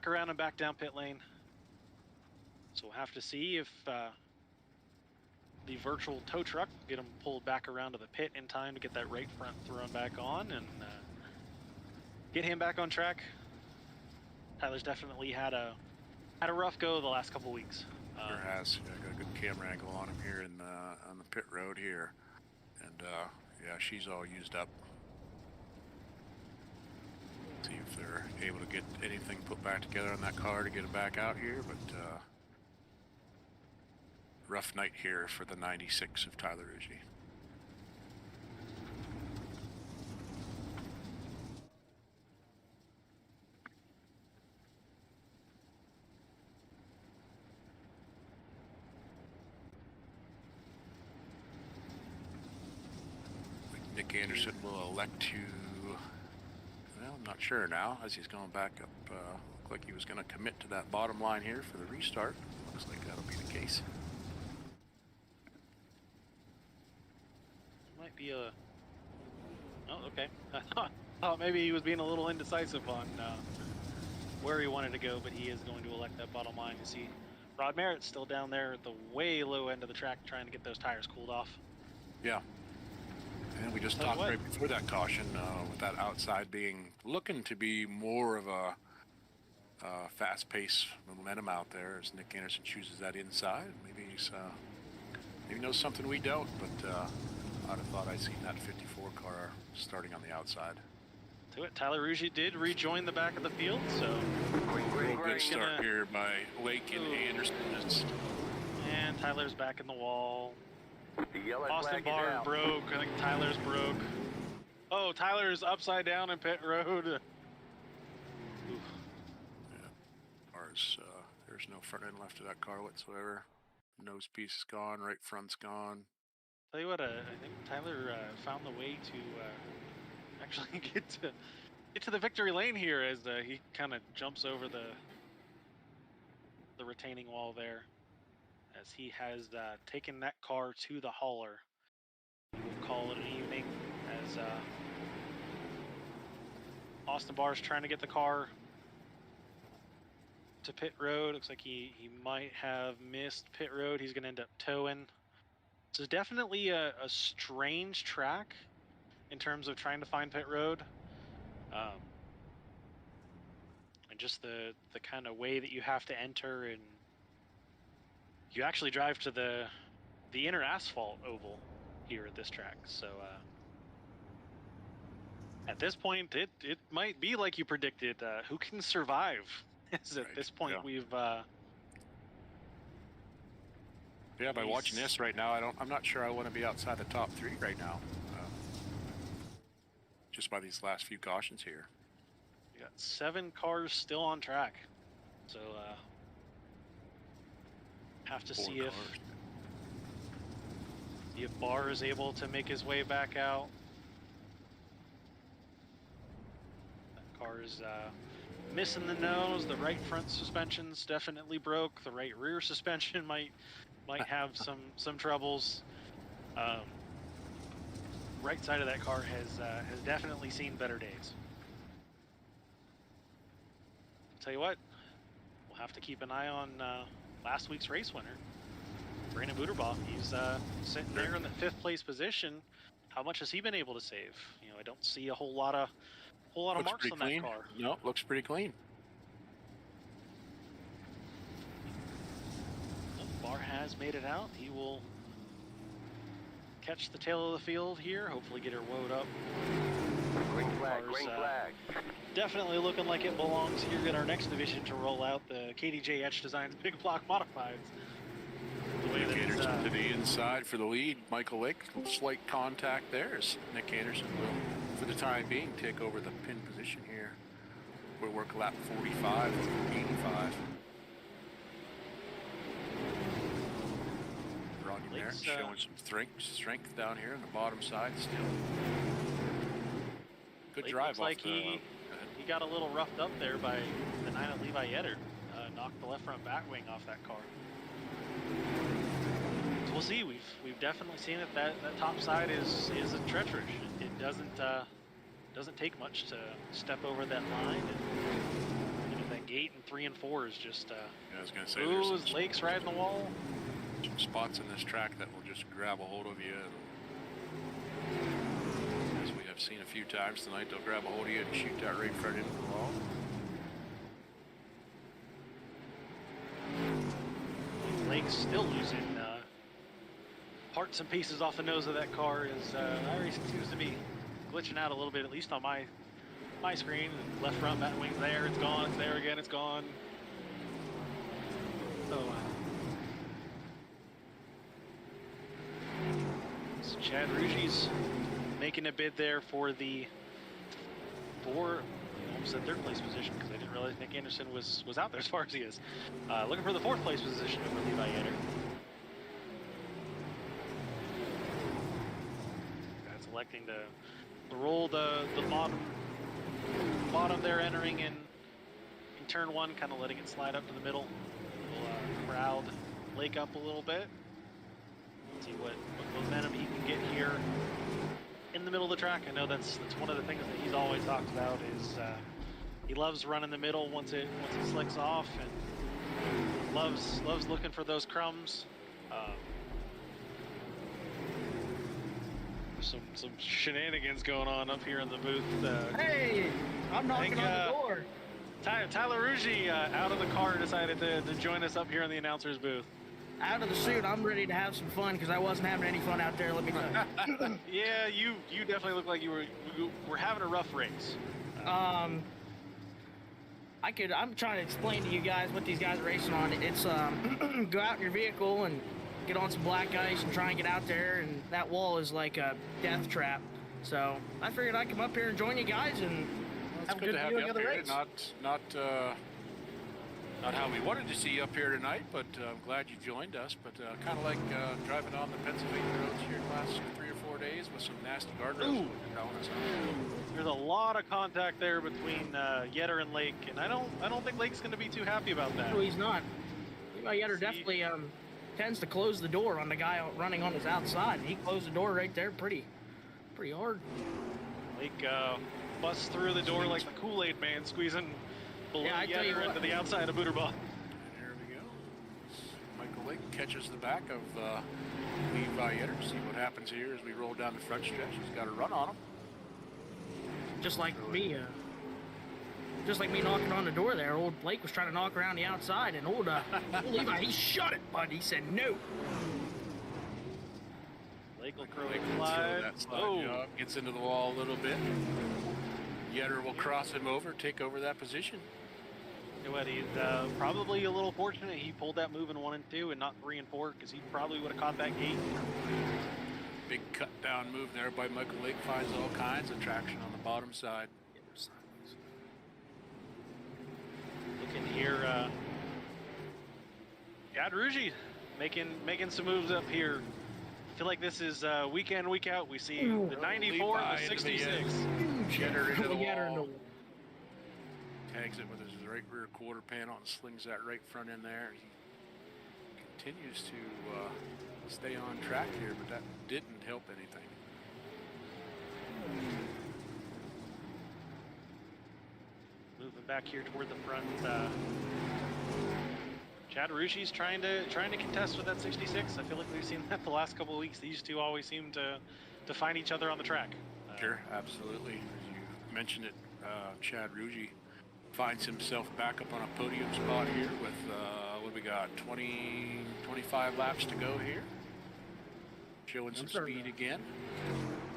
around and back down pit lane. So we'll have to see if the virtual tow truck will get him pulled back around to the pit in time to get that right front thrown back on and get him back on track. Tyler's definitely had a rough go the last couple weeks. Sure has. Yeah, got a good camera angle on him here on the pit road here, and yeah, she's all used up. See if they're able to get anything put back together on that car to get it back out here, but rough night here for the 96 of Tyler Rugy. Nick Anderson will elect to, well, I'm not sure now, as he's going back up. Looked like he was going to commit to that bottom line here for the restart. Looks like that'll be the case. Might be a. Oh, okay. I thought maybe he was being a little indecisive on where he wanted to go, but he is going to elect that bottom line. You see Rod Merritt's still down there at the way low end of the track trying to get those tires cooled off. Yeah. And we just talked right before that caution with that outside being looking to be more of a fast-paced momentum out there as Nick Anderson chooses that inside. Maybe he's maybe knows something we don't, but I'd have thought I'd seen that 54 car starting on the outside. To it, Tyler Rugy did rejoin the back of the field, so Real good start here by Lake and Anderson. And Tyler's back in the wall. The yellow Austin flag Barr is out. broke. I think Tyler's broke. Oh, Tyler's upside down in pit road. Oof. Yeah. Ours, there's no front end left of that car whatsoever. Nose piece is gone. Right front's gone. Tell you what, I think Tyler found the way to actually get to the victory lane here as he kind of jumps over the retaining wall there, as he has taken that car to the hauler. We'll call it an evening as Austin Barr's trying to get the car to pit road. Looks like he might have missed pit road. He's going to end up towing. This is definitely a strange track in terms of trying to find pit road. And just the kind of way that you have to enter, and you actually drive to the inner asphalt oval here at this track. So at this point, it might be like you predicted. Who can survive? As at this point, yeah. we've yeah, by watching this right now, I'm not sure I want to be outside the top 3 right now. Just by these last few cautions here. we got 7 cars still on track. So have to 4 see cars. if Barr is able to make his way back out. That car is missing the nose. The right front suspension's definitely broke. The right rear suspension might have some troubles. Right side of that car has definitely seen better days. Tell you what, we'll have to keep an eye on last week's race winner. Brandon Buderbaugh, he's sitting there in the 5th place position. How much has he been able to save? You know, I don't see a whole lot of Looks marks pretty on clean. that car. No, looks pretty clean. Barr has made it out. He will catch the tail of the field here. Hopefully get her woed up. Green flag, Car's, green flag. Definitely looking like it belongs here in our next division to roll out the KDJ Etch Designs Big Block Modifieds. The way that Nick it's, Anderson to the inside for the lead. Michael Lake, slight contact there as Nick Anderson will, for the time being, take over the pin position here. We'll work lap 45 or 85. Ronnie there Lake's, showing some strength down here on the bottom side still. Good Lake drive looks off like the... he got a little roughed up there by the 9 of Levi Yetter. Knocked the left front back wing off that car. So we'll see. We've definitely seen that top side is a treacherous. It doesn't take much to step over that line, and you know, that gate in 3 and 4 is just Yeah, I was going to say there's some, Lake's riding the wall. some spots in this track that will just grab a hold of you. As we have seen a few times tonight, they'll grab a hold of you and shoot that right front into the wall. Lake's still losing parts and pieces off the nose of that car as iracing seems to be glitching out a little bit, at least on my screen. Left front back wing's there, it's gone, it's there again, it's gone. So, so Chad Rugi's making a bid there for the almost said 3rd place position because I didn't realize Nick Anderson was out there as far as he is. Looking for the 4th place position over Levi Yetter. That's electing to roll the bottom there, entering in turn 1, kind of letting it slide up to the middle. We'll crowd Lake up a little bit. See what momentum he can get here in the middle of the track. I know that's one of the things that he's always talked about is he loves running the middle once it slicks off, and loves looking for those crumbs. There's some shenanigans going on up here in the booth. Hey, I'm knocking on the door. Tyler Rugi out of the car decided to join us up here in the announcer's booth. Out of the suit, I'm ready to have some fun because I wasn't having any fun out there. Let me tell you. Yeah, you definitely look like you were having a rough race. I'm trying to explain to you guys what these guys are racing on. It's go out in your vehicle and get on some black ice and try and get out there, and that wall is like a death trap. So I figured I'd come up here and join you guys and have a good viewing of the race. Not how we wanted to see you up here tonight, but I'm glad you joined us. But kind of like driving on the Pennsylvania roads here the last 3 or 4 days with some nasty guardrails. There's a lot of contact there between Yetter and Lake, and I don't think Lake's going to be too happy about that. No, he's not. Yetter definitely tends to close the door on the guy running on his outside. He closed the door right there pretty hard. Lake busts through the door like the Kool-Aid man, squeezing Yetter into the outside of Buderbaugh. And here we go. Michael Lake catches the back of Levi Yetter. See what happens here as we roll down the front stretch. He's got a run on him. Just like me knocking on the door there. Old Blake was trying to knock around the outside, and old Levi, he shut it, bud. He said no. Lake will throw Lake a will slide. throw that slide job, gets into the wall a little bit. Yetter will cross him over, take over that position. You know what, he's probably a little fortunate he pulled that move in 1 and 2 and not 3 and 4, because he probably would have caught that gate. Big cut down move there by Michael Lake, finds all kinds of traction on the bottom side. Looking here, Chad Rugi making some moves up here. I feel like this is week in, week out. We see the 94 and the 66. Yetter into the Yetter wall. Tags it with his right rear quarter panel and slings that right front in there. He continues to stay on track here, but that didn't help anything. Moving back here toward the front Chad Rushi's trying to contest with that 66. I feel like we've seen that the last couple of weeks. These two always seem to find each other on the track. Sure, absolutely. As you mentioned it, Chad Rugi finds himself back up on a podium spot here with, what do we got, 25 laps to go here. Showing some speed again.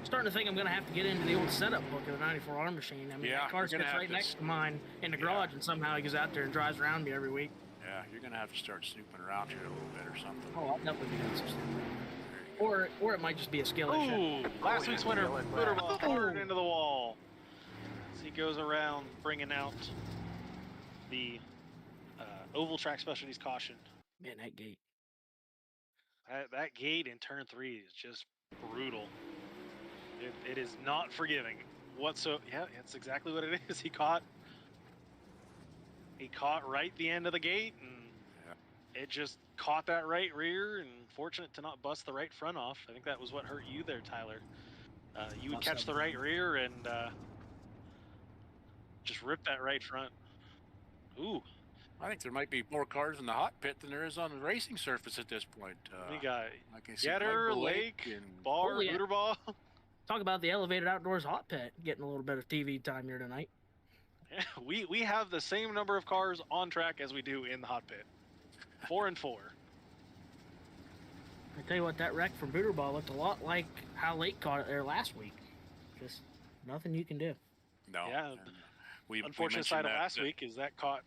Starting to think I'm going to have to get into the old setup book of the 94R machine. I mean, Yeah, that car sits right next to mine in the garage, and somehow he goes out there and drives around me every week. Yeah, you're going to have to start snooping around here a little bit or something. Oh, I'll definitely be doing some stuff. Or it might just be a skill issue. Ooh, last week's winner, Butterball, hard into the wall. As he goes around bringing out the oval track specialties caution. Man, that gate. That gate in turn 3 is just brutal. It is not forgiving whatsoever. Yeah, that's exactly what it is. He caught right the end of the gate, and it just caught that right rear, and fortunate to not bust the right front off. I think that was what hurt you there, Tyler. You would catch the right rear and just rip that right front. Ooh. I think there might be more cars in the hot pit than there is on the racing surface at this point. We got like I said, Getter, Lake, and Bar, Butterball. Talk about the elevated outdoors hot pit getting a little bit of TV time here tonight. Yeah, we have the same number of cars on track as we do in the hot pit. 4 and 4. I tell you what, that wreck from Butterball looked a lot like how Lake caught it there last week. Just nothing you can do. No. Yeah. We unfortunate side of last week is that caught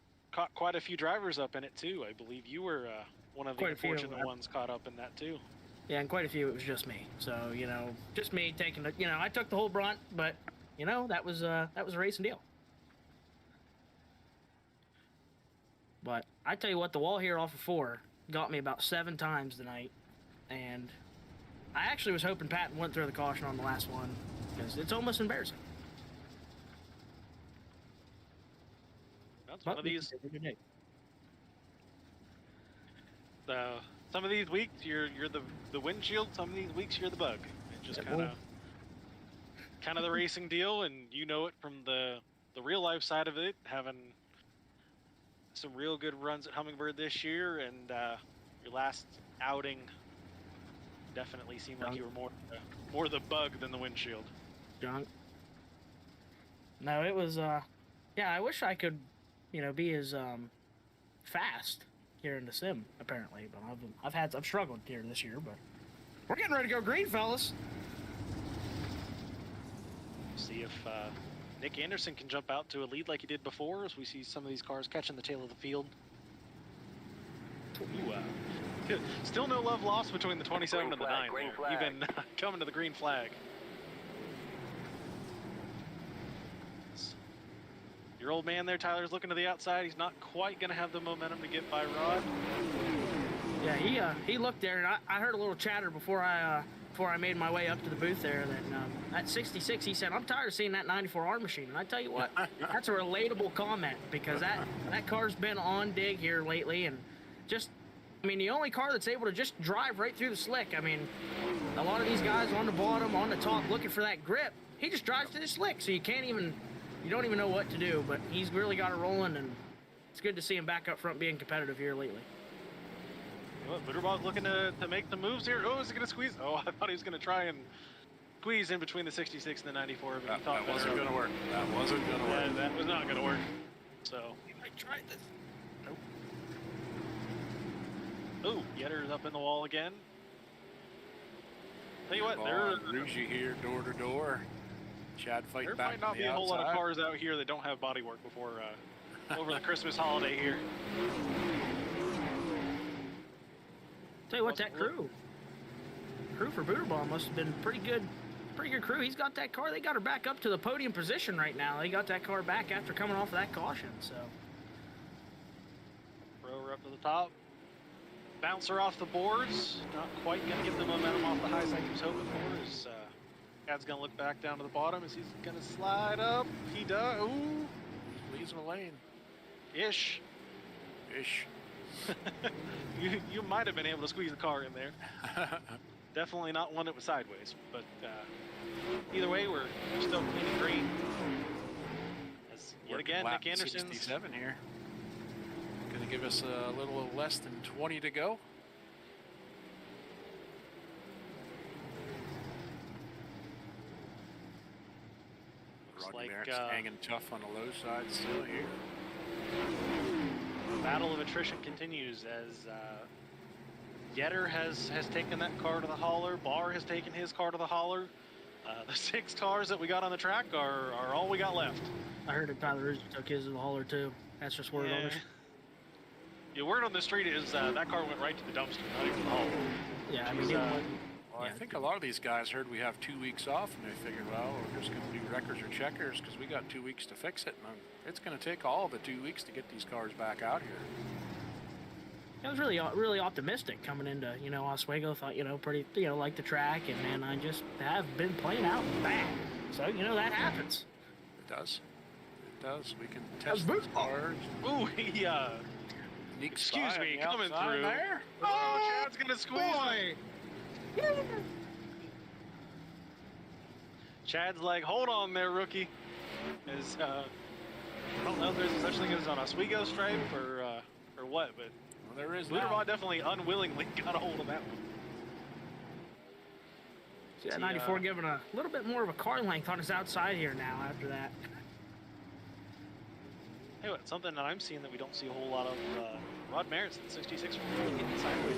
quite a few drivers up in it too. I believe you were one of the unfortunate ones caught up in that too. Yeah, and quite a few it was just me. So, you know, just me taking the, you know, I took the whole brunt, but you know, that was a racing deal. But I tell you what, the wall here off of 4 got me about 7 times tonight, and I actually was hoping Patton wouldn't throw the caution on the last one because it's almost embarrassing. That's one of these. Some of these weeks you're the windshield. Some of these weeks you're the bug. It's just kind of the racing deal, and you know it from the real life side of it, having some real good runs at Hummingbird this year, and your last outing definitely seemed like you were more the bug than the windshield. Junk. No, it was yeah, I wish I could, you know, be as fast here in the sim apparently, but I've struggled here this year, but we're getting ready to go green, fellas. See if Nick Anderson can jump out to a lead like he did before, as we see some of these cars catching the tail of the field. Ooh, still no love lost between the 27 and the 9 there, even coming to the green flag. Your old man there, Tyler's looking to the outside. He's not quite going to have the momentum to get by Rod. Yeah, he looked there, and I heard a little chatter before I made my way up to the booth there that 66, he said, I'm tired of seeing that 94R machine. And I tell you what, that's a relatable comment, because that car's been on dig here lately, and just, I mean, the only car that's able to just drive right through the slick. I mean, a lot of these guys on the bottom, on the top, looking for that grip, he just drives through the slick, so you don't even know what to do, but he's really got it rolling, and it's good to see him back up front being competitive here lately. Well, Butterball's looking to make the moves here. Oh, is he going to squeeze? Oh, I thought he was going to try and squeeze in between the 66 and the 94. But that wasn't going to work. That wasn't going to work. Yeah, that was not going to work. So He might try this. nope. Oh, Yetter's up in the wall again. Tell you what, there Rugi here, door to door. Chad fighting there back might not from be the a whole lot of outside. cars out here that don't have bodywork before over the Christmas holiday here. Tell you what, that crew for Butterball must have been pretty good crew. He's got that car. They got her back up to the podium position right now. They got that car back after coming off of that caution. So Throw her up to the top. Bounce her off the boards. Not quite going to get the momentum off the high side he was hoping for. As Chad's going to look back down to the bottom as he's going to slide up. He does. Ooh. Leaves in the lane. Ish. You might have been able to squeeze the car in there. Definitely not one that was sideways, but either way, we're still clean and green. As yet again, Nick Anderson's 67 here. Gonna to give us a little less than 20 to go. Looks Rodney like Merritt's hanging tough on the low side still here. the battle of attrition continues as Yetter has taken that car to the hauler. Barr has taken his car to the hauler. The 6 cars that we got on the track are all we got left. I heard that Tyler Rizzi took his to the hauler too. That's just word on Yeah. it. The word on the street is that car went right to the dumpster, not even the hauler. Yeah, I Which mean, is, Well, I think a lot of these guys heard we have 2 weeks off, and they figured, well, we're just going to do records or checkers because we got 2 weeks to fix it. And it's going to take all of the 2 weeks to get these cars back out here. I was really optimistic coming into, Oswego. Thought, pretty, like the track, and man, I just have been playing out bad. So, that happens. It does. It does. We can That was test these beautiful. cars. Ooh, he Sneak excuse spy me, on the coming outside through. there. Oh, Chad's gonna squeeze me. Chad's like, hold on there, rookie. Is I don't know if there's such thing as an Oswego stripe or what, but Well, there is Luderbaugh now. definitely unwillingly got a hold of that one. See that 94 giving a little bit more of a car length on his outside here now after that. Hey, what, something that I'm seeing that we don't see a whole lot of, Rod Merritt's in 66 getting sideways.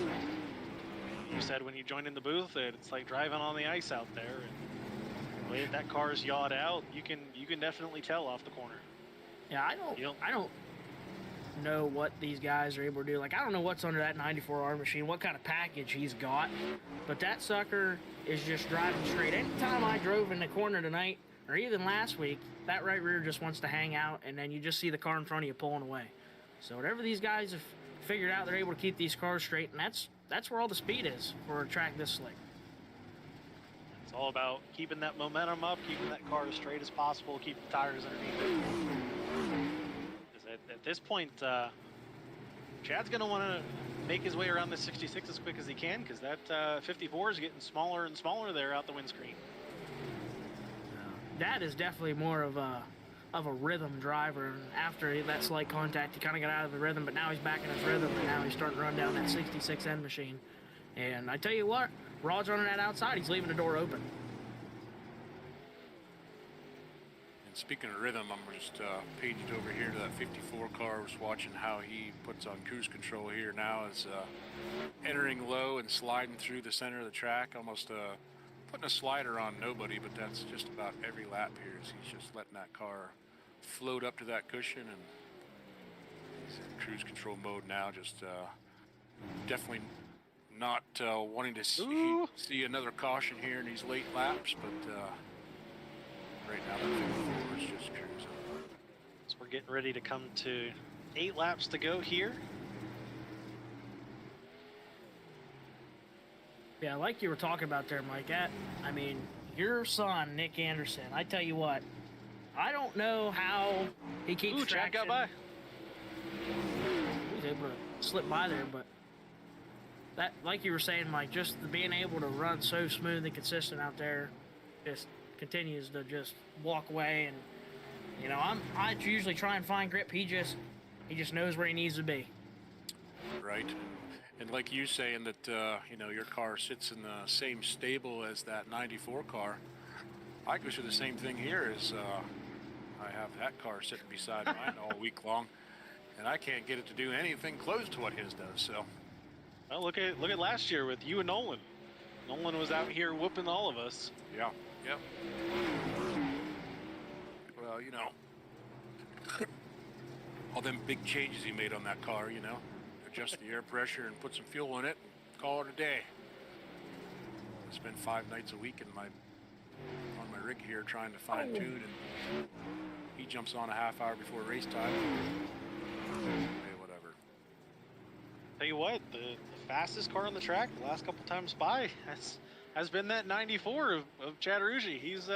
You said when you joined in the booth that it's like driving on the ice out there, and the way that car is yawed out, you can definitely tell off the corner. Yeah, I don't know what these guys are able to do. Like, I don't know what's under that 94R machine, what kind of package he's got, but that sucker is just driving straight. Anytime I drove in the corner tonight, or even last week, that right rear just wants to hang out, and then you just see the car in front of you pulling away. So whatever these guys have figured out, they're able to keep these cars straight, and that's where all the speed is for a track this slick. It's all about keeping that momentum up, keeping that car as straight as possible, keep the tires underneath it. 'Cause at this point, Chad's going to want to make his way around this 66 as quick as he can, because that 54 is getting smaller and smaller there out the windscreen. That is definitely more of a rhythm driver. After that slight contact, he kind of got out of the rhythm, but now he's back in his rhythm, and now he's starting to run down that 66N machine. And I tell you what, Rod's running that outside. He's leaving the door open. And speaking of rhythm, I'm just paged over here to that 54 car. I was watching how he puts on cruise control here now as entering low and sliding through the center of the track, almost putting a slider on nobody, but that's just about every lap here. So he's just letting that car float up to that cushion, and he's in cruise control mode now. Just definitely not wanting to see another caution here in these late laps, but right now the 54 is just cruising. So we're getting ready to come to 8 laps to go here. Yeah, like you were talking about there, Mike. I mean, your son, Nick Anderson, I tell you what, I don't know how he keeps Chad traction. got by. He's able to slip by there, but that, like you were saying, Mike, just being able to run so smooth and consistent out there just continues to just walk away. And, I usually try and find grip. He just knows where he needs to be. Right. And like you saying that, your car sits in the same stable as that 94 car, I go through the same thing here. Is I have that car sitting beside mine all week long, and I can't get it to do anything close to what his does. So, Well, look at last year with you and Nolan. Nolan was out here whooping all of us. yeah, yep. Well, all them big changes he made on that car, adjust the air pressure and put some fuel in it and call it a day. I spend 5 nights a week on my rig here trying to fine tune, and he jumps on a half hour before race time. Hey, whatever. Tell you what, the fastest car on the track the last couple times by has been that 94 of Chad Rugy. He's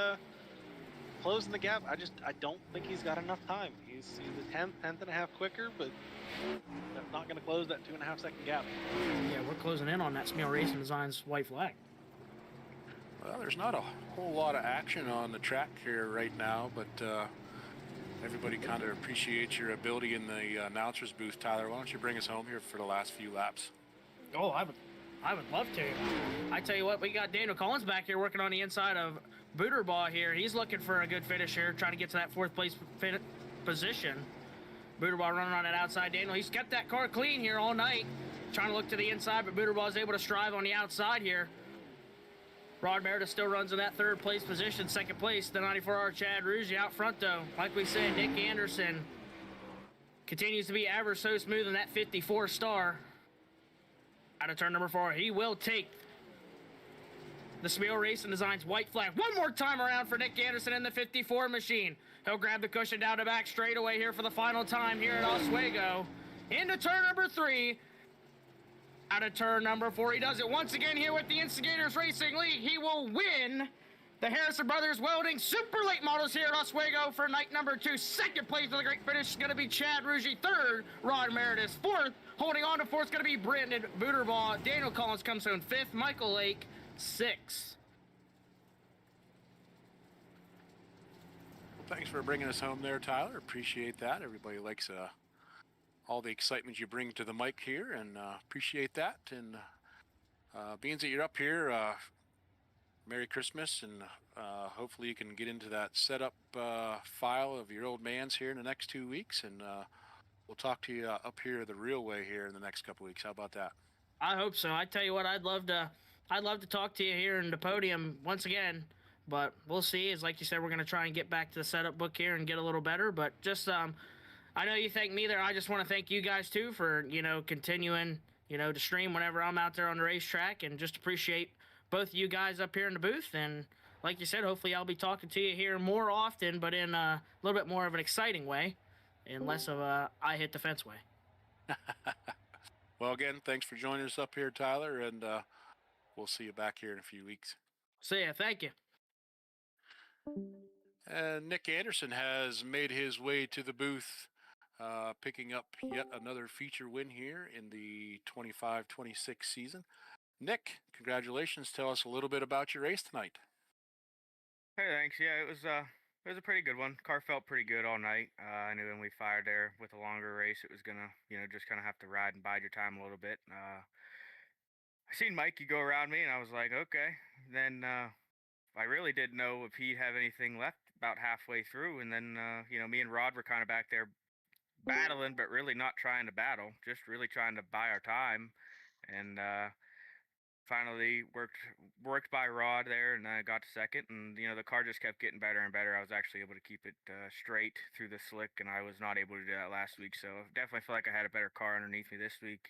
closing the gap. I don't think he's got enough time. He's a tenth and a half quicker, but that's not going to close that 2.5 second gap. Yeah, we're closing in on that Smale Racing Designs white flag. Well, there's not a whole lot of action on the track here right now, but everybody kind of appreciates your ability in the announcer's booth. Tyler, why don't you bring us home here for the last few laps? Oh, I would love to. I tell you what, we got Daniel Collins back here working on the inside of Booterbaugh here. He's looking for a good finish here, trying to get to that fourth place position. Booterbaugh running on that outside. Daniel, he's kept that car clean here all night, trying to look to the inside, but Booterbaugh is able to strive on the outside here. Rod Meredith still runs in that third place position. Second place, the 94R Chad Ruggie out front, though. Like we said, Nick Anderson continues to be ever so smooth in that 54 star. Out of turn number 4, he will take the Smeo Racing Designs white flag one more time around for Nick Anderson in the 54 machine. He'll grab the cushion down the back straightaway here for the final time here at Oswego. Into turn number 3. Out of turn number 4, he does it once again here with the Instigators Racing League. He will win the Harrison Brothers Welding Super Late Models here at Oswego for night number 2. Second place with a great finish is going to be Chad Ruggie. Third, Rod Meredith. Fourth, holding on to fourth, is going to be Brandon Booterbaugh. Daniel Collins comes home 5th. Michael Lake, 6th. Thanks for bringing us home there, Tyler. Appreciate that. Everybody likes all the excitement you bring to the mic here, and appreciate that. And being that you're up here, Merry Christmas, and hopefully you can get into that setup file of your old man's here in the next 2 weeks, and we'll talk to you up here the real way here in the next couple weeks. How about that? I hope so. I tell you what, I'd love to talk to you here in the podium once again, but we'll see. As like you said, we're going to try and get back to the setup book here and get a little better, but just I know you thank me there. I just want to thank you guys too for, continuing, to stream whenever I'm out there on the racetrack, and just appreciate both of you guys up here in the booth. And like you said, hopefully I'll be talking to you here more often, but in a little bit more of an exciting way and less of a I hit the fence way. Well, again, thanks for joining us up here, Tyler, and we'll see you back here in a few weeks. See ya. Thank you. And Nick Anderson has made his way to the booth, picking up yet another feature win here in the 25-26 season. Nick, congratulations. Tell us a little bit about your race tonight. Hey, thanks. Yeah, it was a pretty good one. Car felt pretty good all night. I knew when we fired there with a longer race, it was gonna, just kind of have to ride and bide your time a little bit. I seen Mikey go around me, and I was like, okay. Then I really didn't know if he'd have anything left about halfway through, and then me and Rod were kind of back there battling, but really not trying to battle, just really trying to buy our time, and finally worked by Rod there, and I got to second, and the car just kept getting better and better. I was actually able to keep it straight through the slick, and I was not able to do that last week, so definitely feel like I had a better car underneath me this week.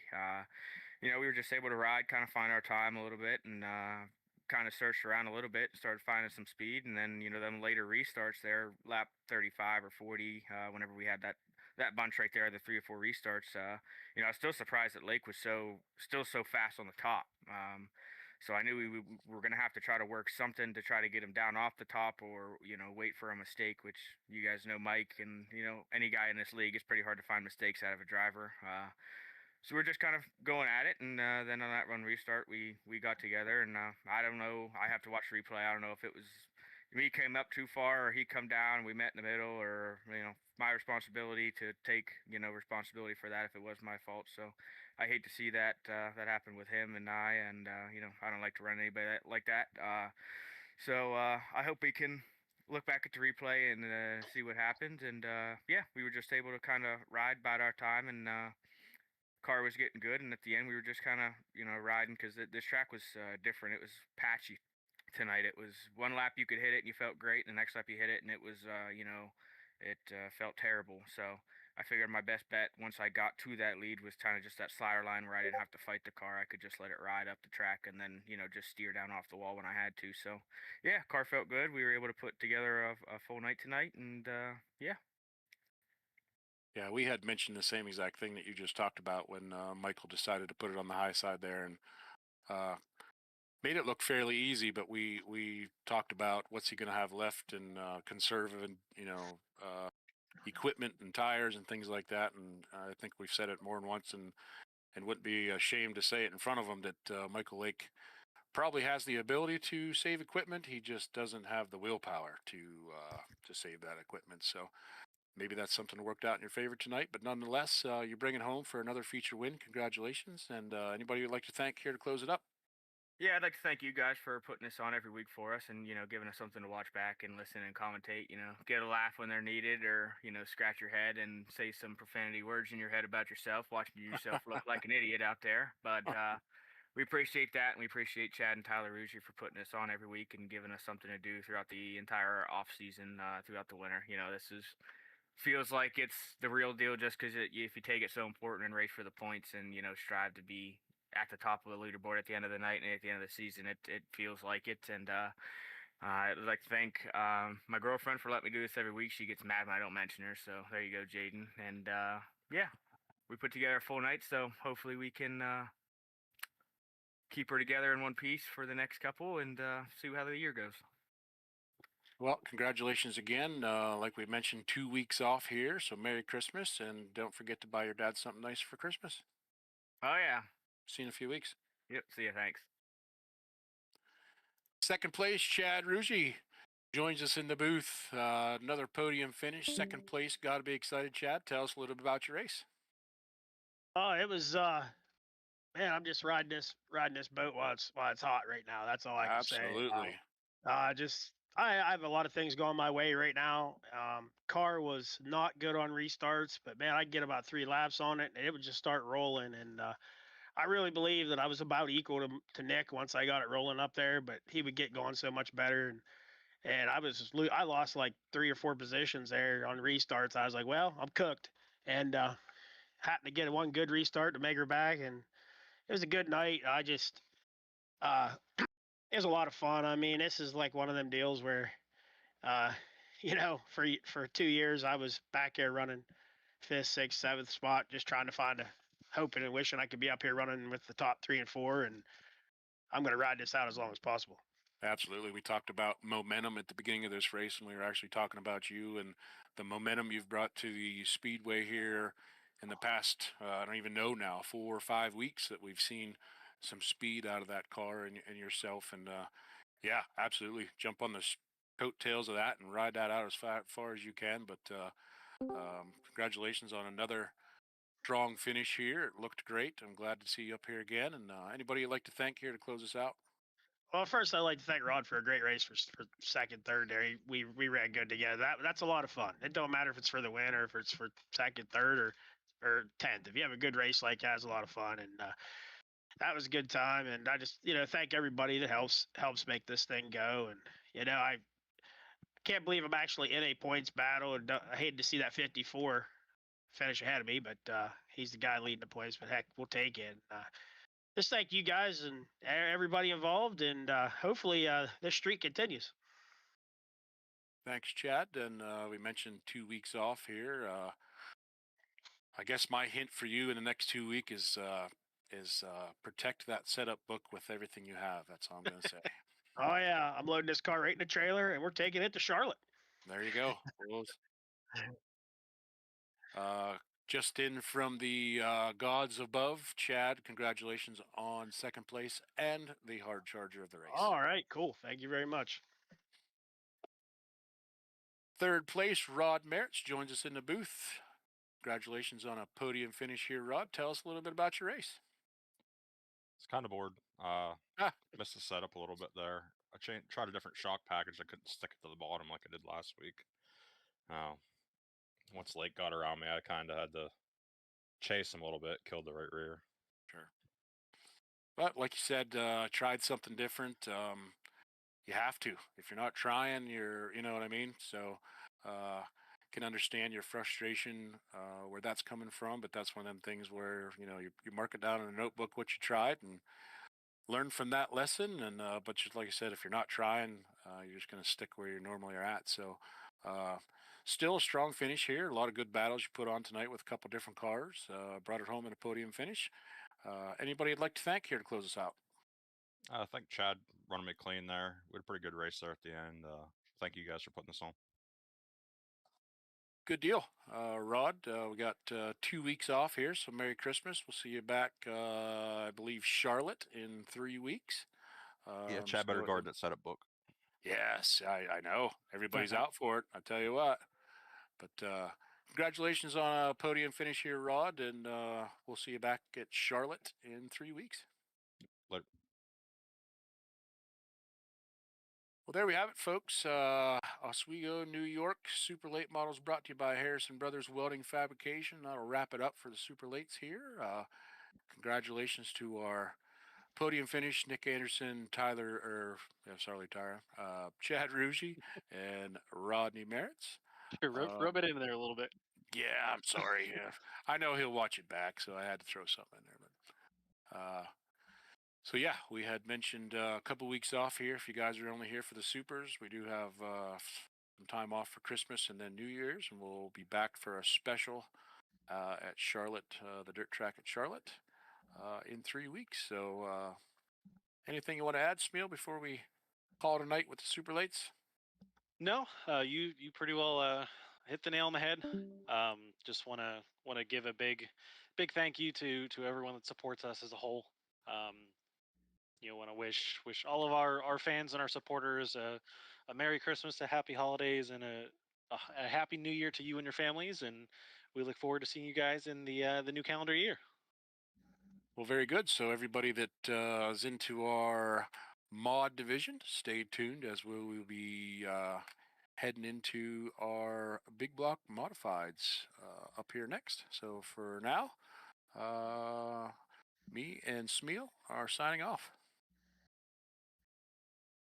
We were just able to ride, kind of find our time a little bit, and kind of searched around a little bit, started finding some speed, and then them later restarts there, lap 35 or 40, whenever we had that bunch right there, the 3 or 4 restarts, I was still surprised that Lake was still so fast on the top. So I knew we were going to have to try to work something to try to get him down off the top, or wait for a mistake, which you guys know Mike and any guy in this league, it's pretty hard to find mistakes out of a driver. So we're just kind of going at it, and then on that run restart, we got together, and I don't know. I have to watch the replay. I don't know if it was me came up too far, or he come down, and we met in the middle, or my responsibility to take responsibility for that if it was my fault. So I hate to see that happen with him and I don't like to run anybody like that. So I hope we can look back at the replay and see what happened. And we were just able to kind of ride about our time, and car was getting good, and at the end we were just kind of riding, because this track was different. It was patchy tonight. It was one lap you could hit it and you felt great, and the next lap you hit it and it was it felt terrible. So I figured my best bet once I got to that lead was kind of just that slider line where I didn't have to fight the car. I could just let it ride up the track and then just steer down off the wall when I had to. So yeah, car felt good. We were able to put together a full night tonight, and Yeah, we had mentioned the same exact thing that you just talked about when Michael decided to put it on the high side there, and made it look fairly easy. But we talked about what's he going to have left, and conserve and equipment and tires and things like that. And I think we've said it more than once, and wouldn't be ashamed to say it in front of him, that Michael Lake probably has the ability to save equipment. He just doesn't have the willpower to save that equipment. So maybe that's something that worked out in your favor tonight. But nonetheless, you're bringing home for another feature win. Congratulations. And anybody you'd like to thank here to close it up? Yeah, I'd like to thank you guys for putting this on every week for us and, giving us something to watch back and listen and commentate, get a laugh when they're needed or, scratch your head and say some profanity words in your head about yourself, watching yourself look like an idiot out there. But we appreciate that, and we appreciate Chad and Tyler Ruggie for putting this on every week and giving us something to do throughout the entire off season, throughout the winter. This feels like it's the real deal just because if you take it so important and race for the points and, strive to be at the top of the leaderboard at the end of the night and at the end of the season, it feels like it. And I'd like to thank my girlfriend for letting me do this every week. She gets mad when I don't mention her, so there you go, Jaden. And yeah, we put together a full night, so hopefully we can keep her together in one piece for the next couple and see how the year goes. Well, congratulations again. Like we mentioned, 2 weeks off here, so Merry Christmas, and don't forget to buy your dad something nice for Christmas. Oh yeah. See you in a few weeks. Yep. See you. Thanks. Second place, Chad Ruggie joins us in the booth. Another podium finish. Second place. Got to be excited, Chad. Tell us a little bit about your race. Oh, it was man, I'm just riding this boat while it's hot right now. That's all I can say. Absolutely. I have a lot of things going my way right now. Car was not good on restarts, but man, I get about 3 laps on it and it would just start rolling. And I really believe that I was about equal to Nick once I got it rolling up there, but he would get going so much better. And I lost like 3 or 4 positions there on restarts. I was like, well, I'm cooked. And happened to get one good restart to make her back, and it was a good night. I just, it was a lot of fun. I mean, this is like one of them deals where, for 2 years I was back there running 5th, 6th, 7th spot, just trying to find hoping and wishing I could be up here running with the top 3 and 4, and I'm going to ride this out as long as possible. Absolutely. We talked about momentum at the beginning of this race, and we were actually talking about you and the momentum you've brought to the Speedway here in the past, I don't even know now, 4 or 5 weeks that we've seen some speed out of that car and yourself. And yeah, absolutely. Jump on the coattails of that and ride that out as far as you can. But congratulations on another strong finish here. It looked great. I'm glad to see you up here again. And anybody you'd like to thank here to close us out? Well, first I'd like to thank Rod for a great race for second, third there. We ran good together. That's a lot of fun. It don't matter if it's for the win or if it's for second, third, or 10th. If you have a good race like that, it's a lot of fun, and that was a good time. And I just thank everybody that helps make this thing go. And I can't believe I'm actually in a points battle, and I hated to see that 54 finish ahead of me, but he's the guy leading the points. But heck, we'll take it. Just thank you guys and everybody involved, and hopefully this streak continues. Thanks, Chad. And we mentioned 2 weeks off here. I guess my hint for you in the next 2 weeks is protect that setup book with everything you have. That's all I'm going to say. Oh yeah, I'm loading this car right in the trailer, and we're taking it to Charlotte. There you go. Just in from the gods above, Chad, congratulations on second place and the hard charger of the race. All right, cool. Thank you very much. Third place, Rod Merritz joins us in the booth. Congratulations on a podium finish here, Rod. Tell us a little bit about your race. It's kind of bored. Missed the setup a little bit there. I tried a different shock package. I couldn't stick it to the bottom like I did last week. Once Lake got around me, I kind of had to chase him a little bit, killed the right rear. Sure. But like you said, tried something different. You have to. If you're not trying, you know what I mean? So can understand your frustration where that's coming from, but that's one of them things where, you mark it down in a notebook what you tried and learn from that lesson. And but just like I said, if you're not trying, you're just going to stick where you normally are at. So still a strong finish here. A lot of good battles you put on tonight with a couple different cars. Brought it home in a podium finish. Anybody you'd like to thank here to close us out? I think Chad running me clean there. We had a pretty good race there at the end. Thank you guys for putting this on. Good deal. Rod, we got 2 weeks off here, so Merry Christmas. We'll see you back, I believe, Charlotte in 3 weeks. Yeah, Chad better guard that setup book. Yes, I know. Everybody's out for it. I tell you what. But congratulations on a podium finish here, Rod, and we'll see you back at Charlotte in 3 weeks. Later. Well, there we have it, folks. Oswego, New York, Super Late models brought to you by Harrison Brothers Welding Fabrication. That'll wrap it up for the Super Lates here. Congratulations to our podium finish, Nick Anderson, Chad Rugy, and Rodney Merritz. Rub it in there a little bit. Yeah, I'm sorry. Yeah. I know he'll watch it back, so I had to throw something in there. But so yeah, we had mentioned a couple weeks off here. If you guys are only here for the supers, we do have some time off for Christmas and then New Year's, and we'll be back for a special at Charlotte, the dirt track at Charlotte, in 3 weeks. So anything you want to add, Smeal, before we call it a night with the super lates? No, you pretty well hit the nail on the head. Just want to give a big thank you to everyone that supports us as a whole. Want to wish all of our fans and our supporters a Merry Christmas, a Happy Holidays, and a Happy New Year to you and your families. And we look forward to seeing you guys in the new calendar year. Well, very good. So everybody that is into our mod division, stay tuned as we will be heading into our big block modifieds up here next. So for now, me and Smeal are signing off.